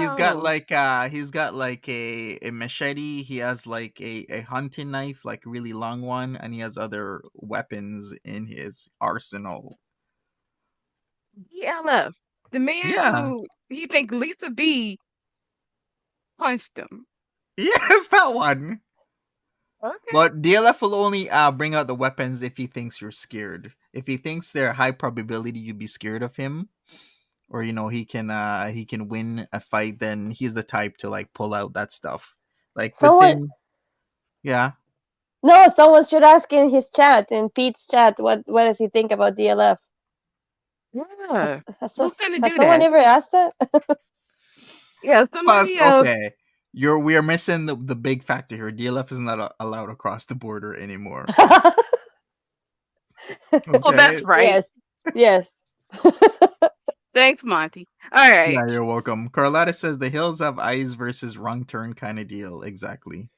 he's got like a machete. He has like a hunting knife, like a really long one, and he has other weapons in his arsenal. DLF. The man Yeah. who he think Lisa B punched him. Yes, that one. Okay. But DLF will only bring out the weapons if he thinks you're scared. If he thinks there high probability you'd be scared of him, or he can win a fight, then he's the type to like pull out that stuff. Like Someone, within, yeah. no, someone should ask in his chat, in Pete's chat, what does he think about DLF? Yeah. Has Who's gonna has do someone that? ever asked that? Yeah, Plus, somebody else. okay, we are missing the big factor here. DLF is not allowed across the border anymore. Oh, Okay. that's right. Yes. Thanks, Monty. All right. Yeah, you're welcome. Carlotta says the hills have eyes versus wrong turn kind of deal. Exactly.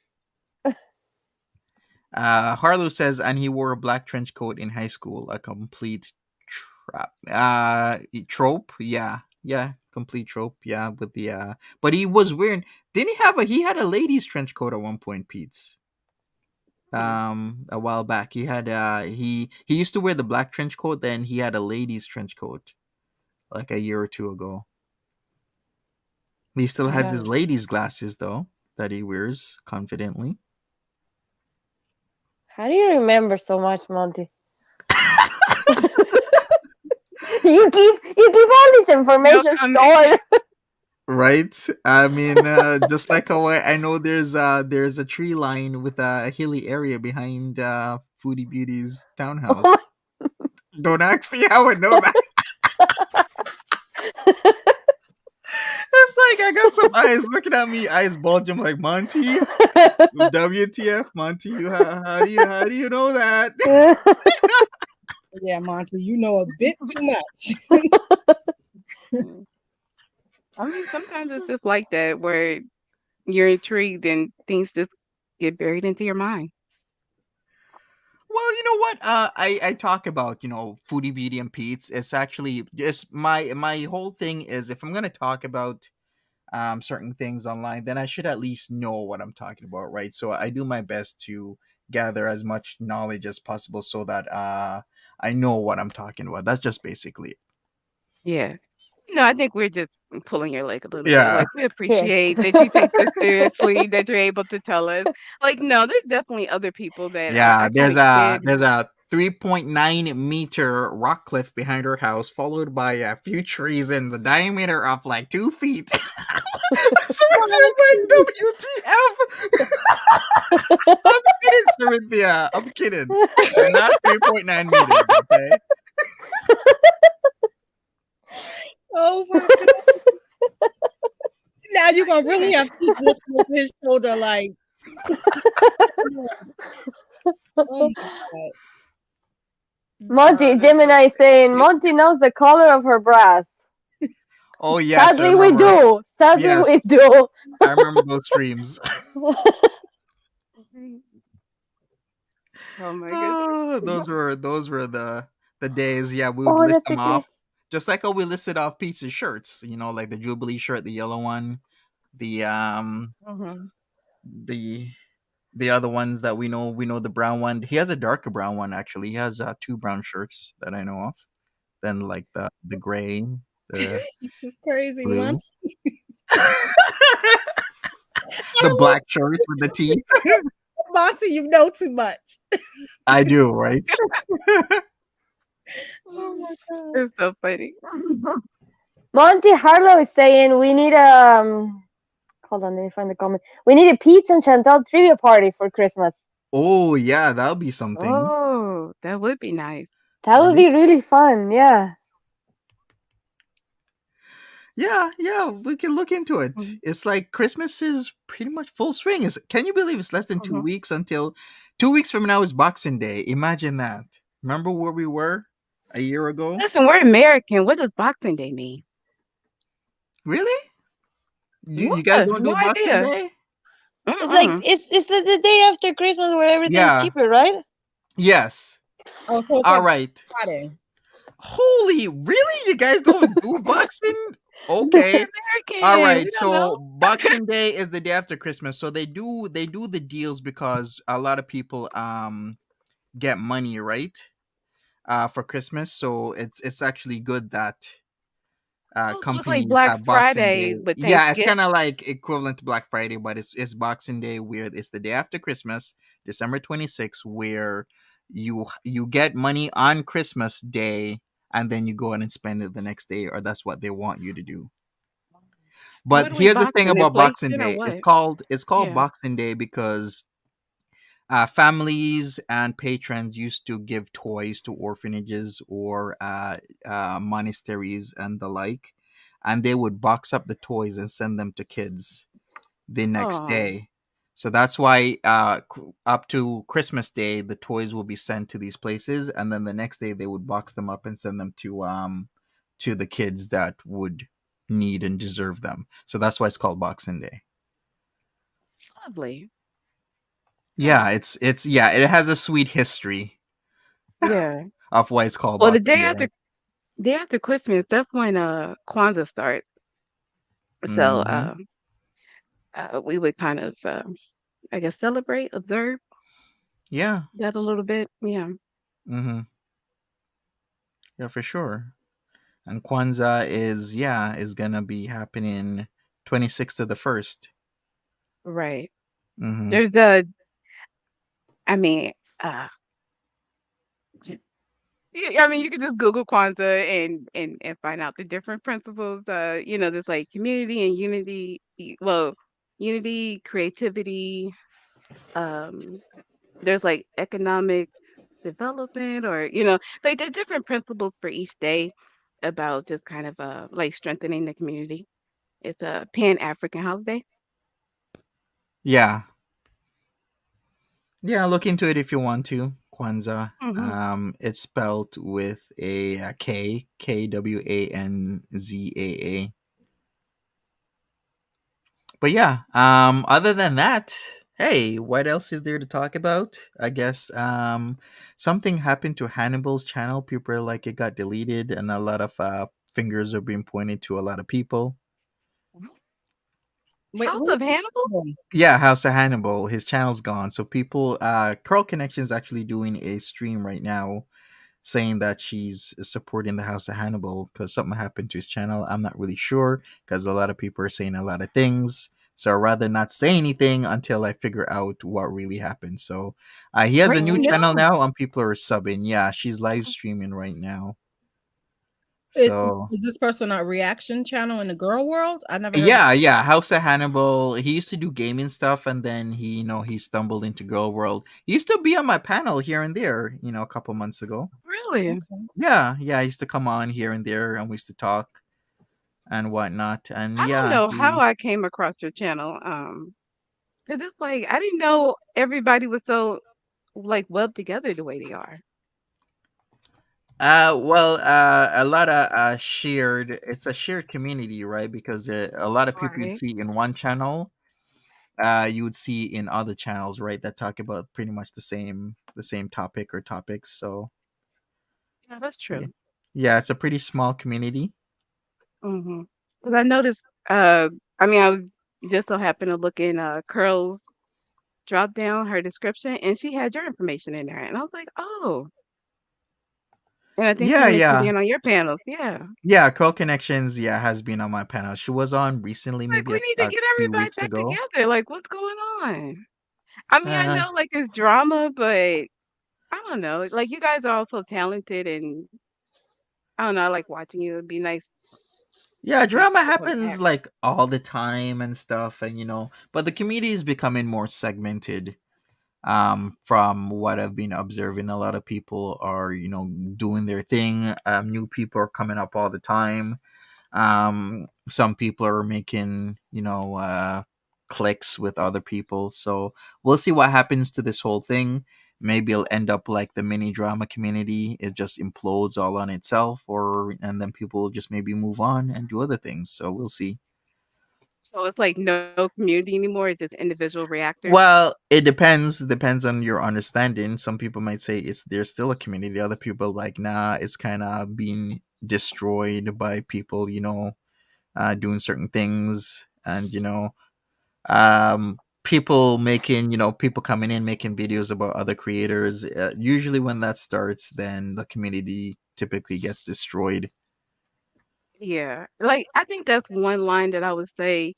Harlow says, and he wore a black trench coat in high school, a complete trap. Trope, yeah, complete trope, yeah. With the but he was wearing. Didn't he had a ladies' trench coat at one point, Pete's. A while back, he had he used to wear the black trench coat. Then he had a ladies' trench coat, like a year or two ago. He still has his ladies' glasses though that he wears confidently. How do you remember so much, Monty? you keep all this information stored. Right? I mean, just like how I know there's a tree line with a hilly area behind Foodie Beauty's townhouse. Oh Don't ask me how I know that. It's like I got some eyes looking at me, eyes bulging like Monty. WTF, Monty? How do you know that? Yeah, Monty, you know a bit too much. I mean, sometimes it's just like that where you're intrigued and things just get buried into your mind. Well, you know what? I talk about Foodie Beauty and Pete's. It's actually just my whole thing is if I'm gonna talk about certain things online, then I should at least know what I'm talking about, right? So I do my best to gather as much knowledge as possible so that I know what I'm talking about. That's just basically it. Yeah. I think we're just pulling your leg a little bit. Yeah. Like, we appreciate that you take this seriously, that you're able to tell us. Like, no, there's definitely other people that Yeah, are kind of there's a 3.9 meter rock cliff behind her house, followed by a few trees in the diameter of like 2 feet. So it's like WTF. I'm kidding, Cynthia. I'm kidding. They're not 3.9 meters, okay? Oh my god. Now you're gonna really have Pete's looking over his shoulder like oh my god. Monty, Gemini saying Monty knows the color of her breast. Oh yes, Sadly, we do. Sadly, Yes. we do. I remember those streams. Oh my goodness. Those were the days. Yeah, we would list that's them okay. off. Just like how we listed off Pete's shirts, like the Jubilee shirt, the yellow one, the Mhm. the The other ones that we know the brown one. He has a darker brown one actually. He has two brown shirts that I know of. Then like the gray, the It's crazy, blue, Monty. the black shirt with the T. Monty, you know too much. I do, right? Oh my god. It's so funny. Monty Harlow is saying we need hold on, let me find the comment. We need a Peetz and Chantal trivia party for Christmas. Oh yeah, that'll be something. Oh, that would be nice. That would Right? be really fun, yeah. Yeah, yeah, we can look into it. Mhm. It's like Christmas is pretty much full swing. Can you believe it's less than two Mhm. weeks until 2 weeks from now is Boxing Day? Imagine that. Remember where we were a year ago? Listen, we're American. What does Boxing Day mean? Really? You guys What? don't No do Boxing idea. Day? It's like Mm-mm. it's the day after Christmas where everything's Yeah. cheaper, right? Yes. Oh, so it's All like right. Friday. Holy, really? You guys don't do boxing? Okay. All American. right. We don't know. So Boxing Day is the day after Christmas. So they do the deals because a lot of people get money, right? For Christmas. So it's actually good that Oh, so it's like companies Black have Boxing Friday Day. with Yeah, it's Thanksgiving. kind of like equivalent to Black Friday, but it's Boxing Day where it's the day after Christmas, December 26th, where you get money on Christmas Day and then you go in and spend it the next day, or that's what they want you to do. What But are we here's the thing boxing? about Boxing Inflation or Day. what? It's called Yeah. Boxing Day because families and patrons used to give toys to orphanages or monasteries and the like, and they would box up the toys and send them to kids the next Oh, day. So that's why up to Christmas Day, the toys will be sent to these places, and then the next day they would box them up and send them to the kids that would need and deserve them. So that's why it's called Boxing Day. it's lovely. Huh. Yeah, it's yeah, it has a sweet history Yeah. of why it's called Well, the Boxing Day. day after Christmas, that's when Kwanzaa starts. So Mm-hmm. we would kind of I guess celebrate, observe Yeah. that a little bit. Yeah. Mm-hmm. Yeah, for sure. And Kwanzaa is gonna be happening 26th to the 1st. Right. Mm-hmm. There's a I mean, uh yeah, I mean, you can just Google Kwanzaa and find out the different principles. There's like community and unity. Well, unity, creativity. Um, there's like economic development, or like there's different principles for each day about just kind of like strengthening the community. It's a Pan African holiday. Yeah. Yeah, look into it if you want to. Kwanzaa. Hmm. It's spelled with a Kwanzaa. But yeah, other than that, hey, what else is there to talk about? I guess something happened to Hannibal's channel. People are like it got deleted and a lot of fingers are being pointed to a lot of people. Wait, House what of is Hannibal. Hannibal? Yeah, House of Hannibal, his channel's gone. So people Curl Connection is actually doing a stream right now saying that she's supporting the House of Hannibal because something happened to his channel. I'm not really sure because a lot of people are saying a lot of things. So I'd rather not say anything until I figure out what really happened. So he has a Great new Oh, channel news. now and people are subbing. Yeah, she's live streaming right now. is, So is this person a reaction channel in the girl world? I never heard of. yeah, yeah, House of Hannibal. He used to do gaming stuff and then he stumbled into Girl World. He used to be on my panel here and there, a couple months ago. Really? Okay. Yeah, yeah, I used to come on here and there and we used to talk and whatnot. And I don't yeah, know how he I came across your channel. 'Cause it's like I didn't know everybody was so like webbed together the way they are. well a lot of shared it's a shared community, right? Because a lot of people you'd Right. see in one channel, you would see in other channels, right, that talk about pretty much the same topic or topics. So Yeah, that's yeah, true. yeah, it's a pretty small community. Mm-hmm. Because I noticed, I mean, I was just so happened to look in Curl's dropped down her description, and she had your information in there, and I was like, "Oh," and I think she Yeah, mentioned yeah. being on your panels. Yeah. Yeah, Curl Connections, yeah, has been on my panel. She was on recently, Like, maybe we need to a get few everybody weeks back ago. together. Like, what's going on? I mean, I Uh, know, like, it's drama, but I don't know. Like, you guys are all so talented, and I don't know. I like watching you. It'd be nice yeah, to see drama people come happens back. like all the time and stuff, and but the community is becoming more segmented. From what I've been observing, a lot of people are, doing their thing. New people are coming up all the time. Some people are making, clicks with other people. So we'll see what happens to this whole thing. Maybe it'll end up like the mini drama community. It just implodes all on itself, and then people will just maybe move on and do other things. So we'll see. So it's like no community anymore. It's just individual reactors. Well, it depends on your understanding. Some people might say it's there's still a community. Other people like, nah, it's kind of being destroyed by people, doing certain things, and people making, people coming in making videos about other creators. Usually when that starts, then the community typically gets destroyed. Yeah. Like, I think that's one line that I would say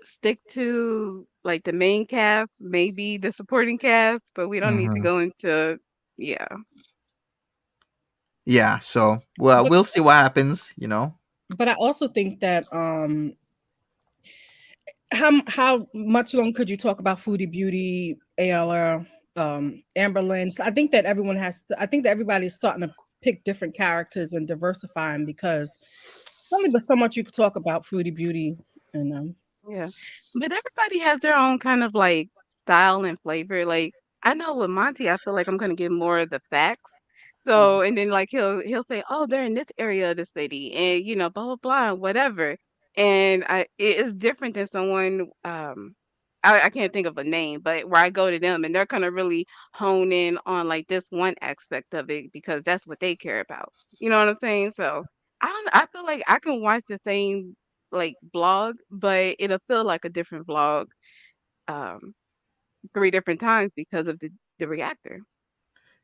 stick to, like, the main cast, maybe the supporting cast, but we don't need to Hmm. go into, yeah. Yeah, so well, But we'll see what happens. but I also think that how much long could you talk about Foodie Beauty, ALR, Amber Lynn? I think that I think that everybody's starting to pick different characters and diversifying because only but so much you could talk about Foodie Beauty and Yeah. But everybody has their own kind of like style and flavor. Like I know with Monty, I feel like I'm gonna get more of the facts. yeah. So and then like he'll say, "Oh, they're in this area of the city," and blah blah blah, whatever. And it is different than someone I can't think of a name, but where I go to them and they're gonna really hone in on like this one aspect of it because that's what they care about. You know what I'm saying? So I don't I feel like I can watch the same like blog, but it'll feel like a different vlog um 3 different times because of the reactor.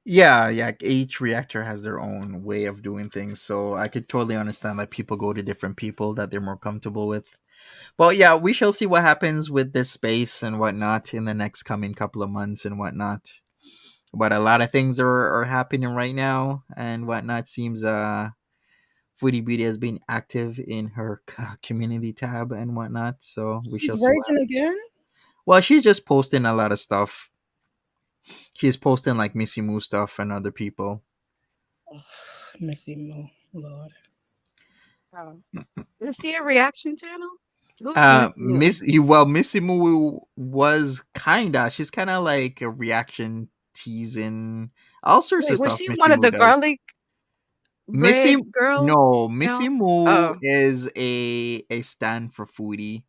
Yeah, yeah. Each reactor has their own way of doing things, so I could totally understand that people go to different people that they're more comfortable with. But yeah, we shall see what happens with this space and whatnot in the next coming couple of months and whatnot. But a lot of things are happening right now and whatnot. Seems Foodie Beauty has been active in her community tab and whatnot, so we She's shall see what raging happens. again. Well, she's just posting a lot of stuff. She's posting like Missy Moo stuff and other people. Oh, Missy Mo, Lord. Oh. Is she a reaction channel? Who's Miss Moo? Missy Moo was kinda. She's kind of like a reaction teasing all sorts of Wait, was stuff. she Missy one of Moo the does. garlic Missy, bread girls? no, Missy No? Moo Oh. is a stand for foodie,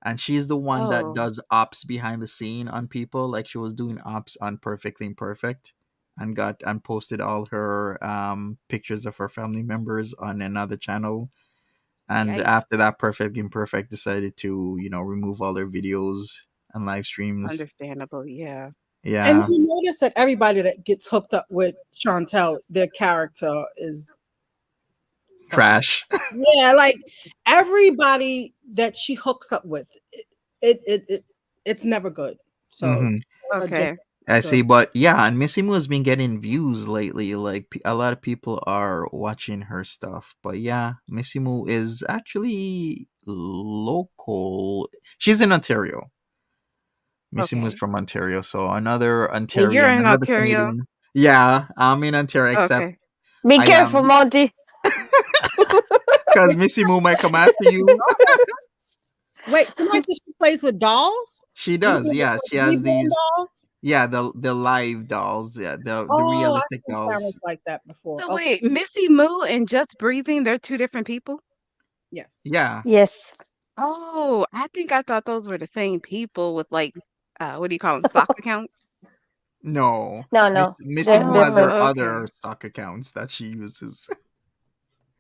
and she's the one that Oh. does ops behind the scene on people. Like she was doing ops on Perfectly Imperfect, and got and posted all her pictures of her family members on another channel. And Yikes. after that, Perfect Imperfect decided to remove all their videos and live streams. Understandable, yeah. And Yeah, you notice that everybody that gets hooked up with Chantal, their character is trash. trash. Yeah, like everybody that she hooks up with, it's never good. So Hmm. just Okay. I so see, but yeah, and Missy Moo has been getting views lately. Like a lot of people are watching her stuff. But yeah, Missy Moo is actually local. She's in Ontario. Missy Moo is Okay. from Ontario, so another And you're Ontarian, in another Ontario? Canadian. Yeah, I'm in Ontario, except Okay. Be I careful, am Monty. because Missy Moo might come after you. wait, somebody said she plays with dolls? She You does, mean yeah. like She has reborn these, dolls? yeah, the live dolls, yeah, the Oh, I've realistic seen channels dolls. like that before. So Okay, wait, Missy Moo and Just Breathing, they're 2 different people? yes. Yeah, Yes. Oh, I think I thought those were the same people with like, what do you call them, stock accounts? no, No, no. Missy They're Moo has her different. Oh, other okay. stock accounts that she uses.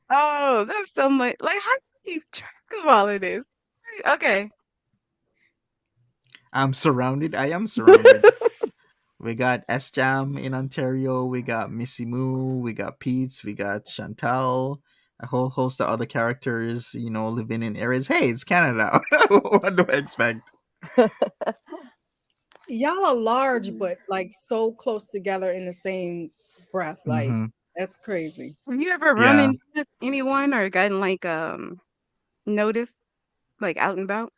Oh, that's so much. Like, how do you keep track of all of this? Okay. I'm surrounded. I am surrounded. We got S Jam in Ontario. We got Missy Moo. We got Peetz. We got Chantal. A whole host of other characters, living in areas. Hey, it's Canada. What do I expect? Y'all are large, but like so close together in the same breath. Like Hmm. that's crazy. Have you ever run Yeah. into anyone or gotten like noticed like out and about?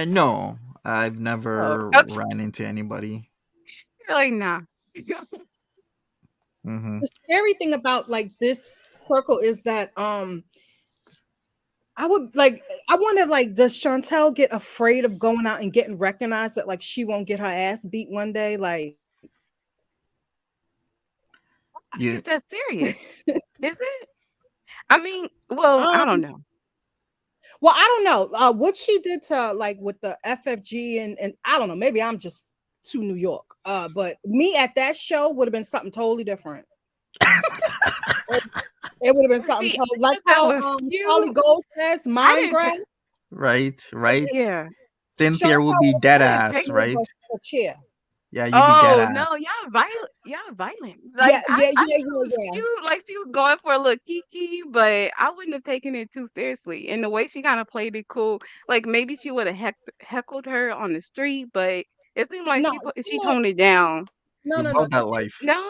No, I've Oh, never okay. ran into anybody. You're like, nah. Hmm. The scary thing about like this circle is that I wonder like does Chantel get afraid of going out and getting recognized that like she won't get her ass beat one day? Like I think You, it's that serious. Is it? I mean, well, I don't um know. well, I don't know. What she did to like with the FFG and I don't know, maybe I'm just too New York. But me at that show would have been something totally different. It would have been something See, totally I like thought that how was Charlie cute. Gold says, I mind didn't grab. take. right, right. Yeah, Cynthia will Chantal be would dead I have didn't ass, take. with right? her chair. Yeah, you be dead Oh no, ass. y'all violent. Y'all violent. Like Yeah, I, yeah, I yeah, thought it was yeah, yeah. cute. Like she was going for a little kiki, but I wouldn't have taken it too seriously. And the way she kind of played it cool, like maybe she would have heckled her on the street, but it seemed like No, she no, toned it down. You no. about that life. No,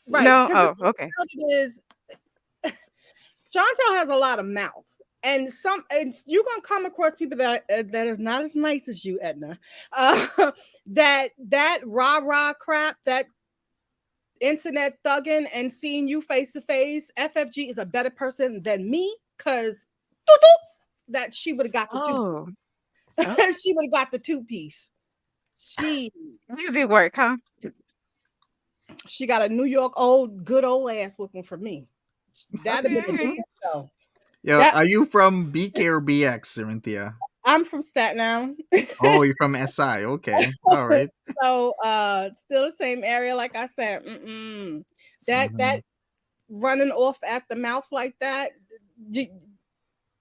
Right, no. because the Oh, thing okay. about it is Chantal has a lot of mouth. And you're gonna come across people that is not as nice as you, Edna. That rah rah crap, that internet thugging and seeing you face to face. FFG is a better person than me because that she would have got the two. Oh, okay. She would have got the two piece. She You did work, huh? she got a New York good old ass whooping for me. That'd have Okay, been I a hear different you. show. Yo, That are you from BK or BX, Cynthia? I'm from Staten Island. Oh, you're from SI. Okay. All right. So still the same area, like I said. That Hmm. running off at the mouth like that, you,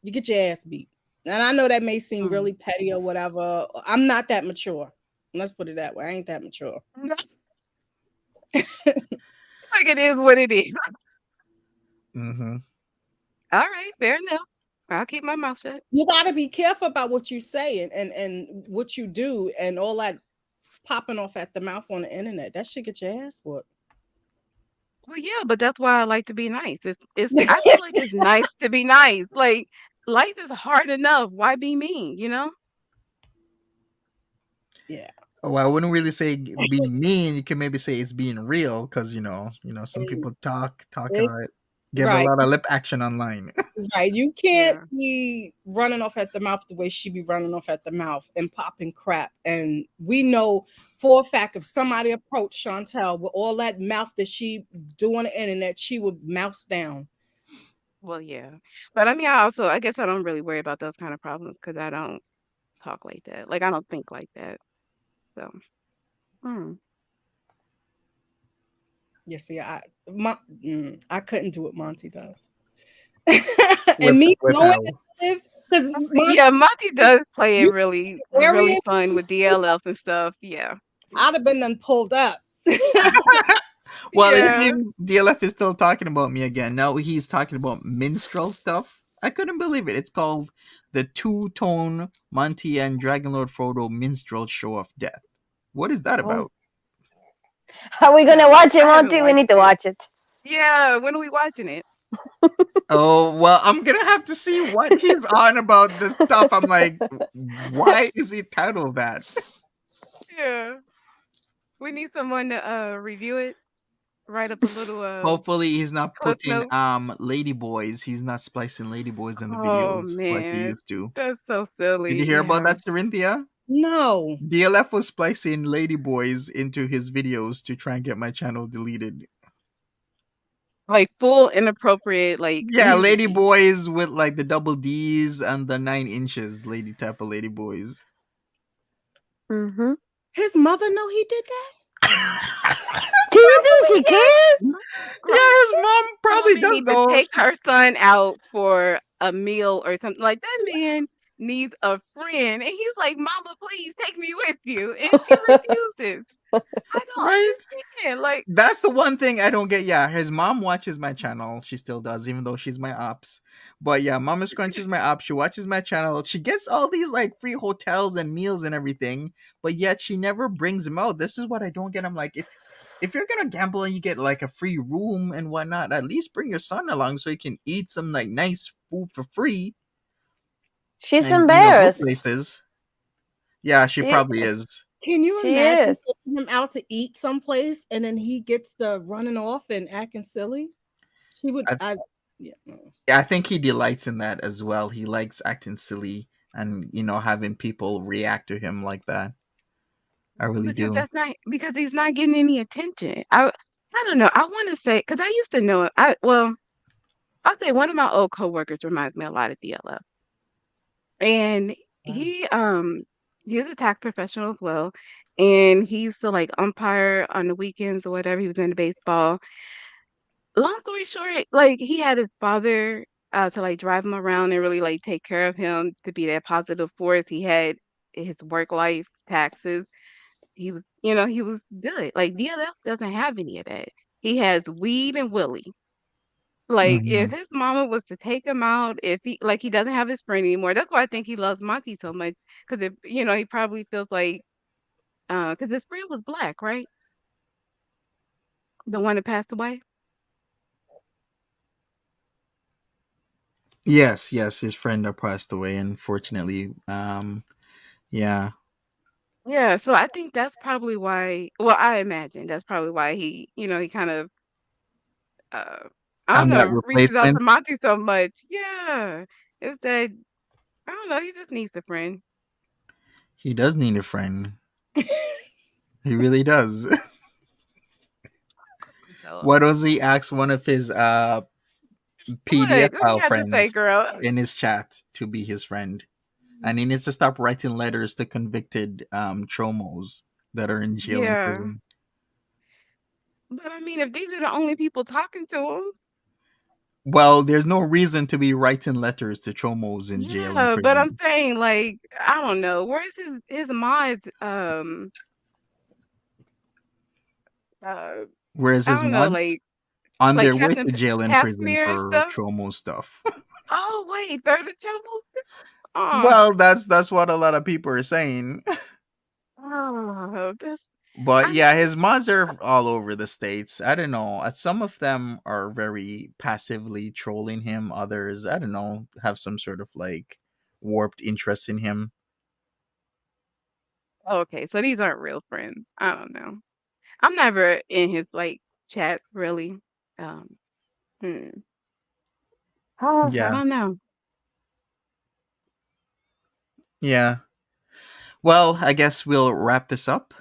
you get your ass beat. And I know that may seem Mm. really petty or whatever. I'm not that mature. Let's put it that way. I ain't that mature. No, like it is what it is. Hmm. All right, fair enough. I'll keep my mouth shut. You got to be careful about what you say and what you do and all that popping off at the mouth on the internet. That shit get your ass whooped. Well, yeah, but that's why I like to be nice. It's I feel like it's nice to be nice. Like life is hard enough. Why be mean, you know? Yeah. Oh, I wouldn't really say being mean. You can maybe say it's being real because some And people talk it, give a right. lot of lip action online. Right. You can't Yeah. be running off at the mouth the way she be running off at the mouth and popping crap. And we know for a fact if somebody approached Chantel with all that mouth that she do on the internet, she would mouse down. Well, yeah. But I mean, I guess I don't really worry about those kind of problems because I don't talk like that. Like I don't think like that. So, mm. Yeah, see, I couldn't do what Monty does. And with me with knowing how. because Monty Yeah, Monty does play it you really, area, really fun with DLF and stuff. Yeah. I'd have been done pulled up. Well, it Yeah. seems DLF is still talking about me again. Now he's talking about minstrel stuff. I couldn't believe it. It's called the Two-Tone Monty and Dragonlord Frodo Minstrel Show of Death. What is that Oh, about? are we gonna No, watch it, I haven't Monty? We watched need to it. watch it. Yeah, when are we watching it? Oh, well, I'm gonna have to see what he's on about this stuff. I'm like, why is he titled that? Yeah. We need someone to review it, write up a little Hopefully he's not clip putting note. ladyboys. He's not splicing ladyboys in the Oh videos like he man, used to. that's so Did you silly. hear about Yeah. that, Cerinthia? No. DLF was splicing ladyboys into his videos to try and get my channel deleted. Like full inappropriate like Yeah, nudity. ladyboys with like the double D's and the 9 inches lady type of ladyboys. Mm-hmm. His mother know he did that? Do you think she cares? Yeah, his mom probably Probably does need to though. take her son out for a meal or something. Like that man needs a friend, and he's like, "Mama, please take me with you," and she refuses. I don't Right? understand. Like, That's the one thing I don't get. Yeah, his mom watches my channel. She still does, even though she's my ops. But yeah, Mama Scrunch is my op. She watches my channel. She gets all these like free hotels and meals and everything, but yet she never brings him out. This is what I don't get. I'm like, if you're gonna gamble and you get like a free room and whatnot, at least bring your son along so he can eat some like nice food for free She's and go embarrassed. places. Yeah, she She probably is. Can you she imagine is. taking him out to eat someplace and then he gets the running off and acting silly? She would. I, Yeah. Mm. I think he delights in that as well. He likes acting silly and having people react to him like that. I really because do. that's not because he's not getting any attention. I don't know. I want to say because I used to know. I'll say one of my old coworkers reminds me a lot of DLF, and Wow. he was a tax professional as well, and he used to like umpire on the weekends or whatever. He was into baseball. Long story short, like he had his father to like drive him around and really like take care of him to be that positive force. He had his work life, taxes. He was good. Like DLF doesn't have any of that. He has weed and Willie. Like if Mhm. his mama was to take him out, if he doesn't have his friend anymore. That's why I think he loves Monty so much. Because if he probably feels like because his friend was black, right? The one that passed away. Yes, yes, his friend passed away, unfortunately. Yeah. Yeah, so I think that's probably why. Well, I imagine that's probably why he kind of uh I don't I'm that know, reaches out to replacement. Monty so much. Yeah. It's that I don't know, he just needs a friend. He does need a friend. He really does. So What does he ask one of his PDF what? What you file got to say, friends girl? in his chat to be his friend? And he needs to stop writing letters to convicted chomos that are in jail and Yeah. prison. But I mean, if these are the only people talking to him, Well, there's no reason to be writing letters to chomos in jail and yeah. But I'm prison. saying, like, I don't know. Where's his mods? Uh, Whereas I his don't know, mods on like their way Captain to jail and prison Casimir and for stuff. chomo stuff. Oh wait, they're the trouble. Oh, Well, that's what a lot of people are saying. oh, this. But I yeah, his mods are all over the states. I don't know. Some of them are very passively trolling him. Others, I don't know, have some sort of like warped interest in him. okay. So these aren't real friends. I don't know. I'm never in his like chat really. Um, hmm. Oh, I Yeah, don't know. yeah. Well, I guess we'll wrap this up.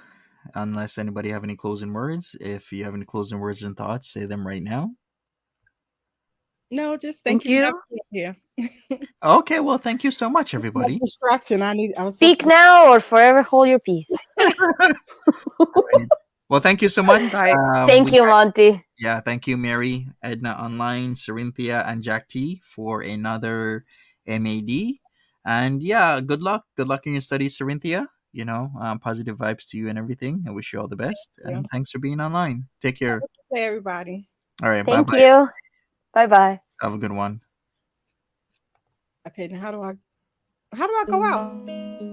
Unless anybody have any closing words. If you have any closing words and thoughts, say them right now. No, just thank Thank you for having you. me up here. Okay, well, thank you so much, That everybody. distraction. I was supposed Speak to be. now or forever hold your peace. Right. Well, thank you so much. Bye. We Thank you, got Monty. Yeah, thank you, Mary, Edna Online, Cerinthia, and Jack T for another MAD. And yeah, good luck. Good luck in your studies, Cerinthia. Positive vibes to you and everything. I wish you all the best. Yeah. And thanks for being online. Take care. Hey, everybody. All right. Bye Thank bye. you. Bye bye. Have a good one. Okay, now how do I go out?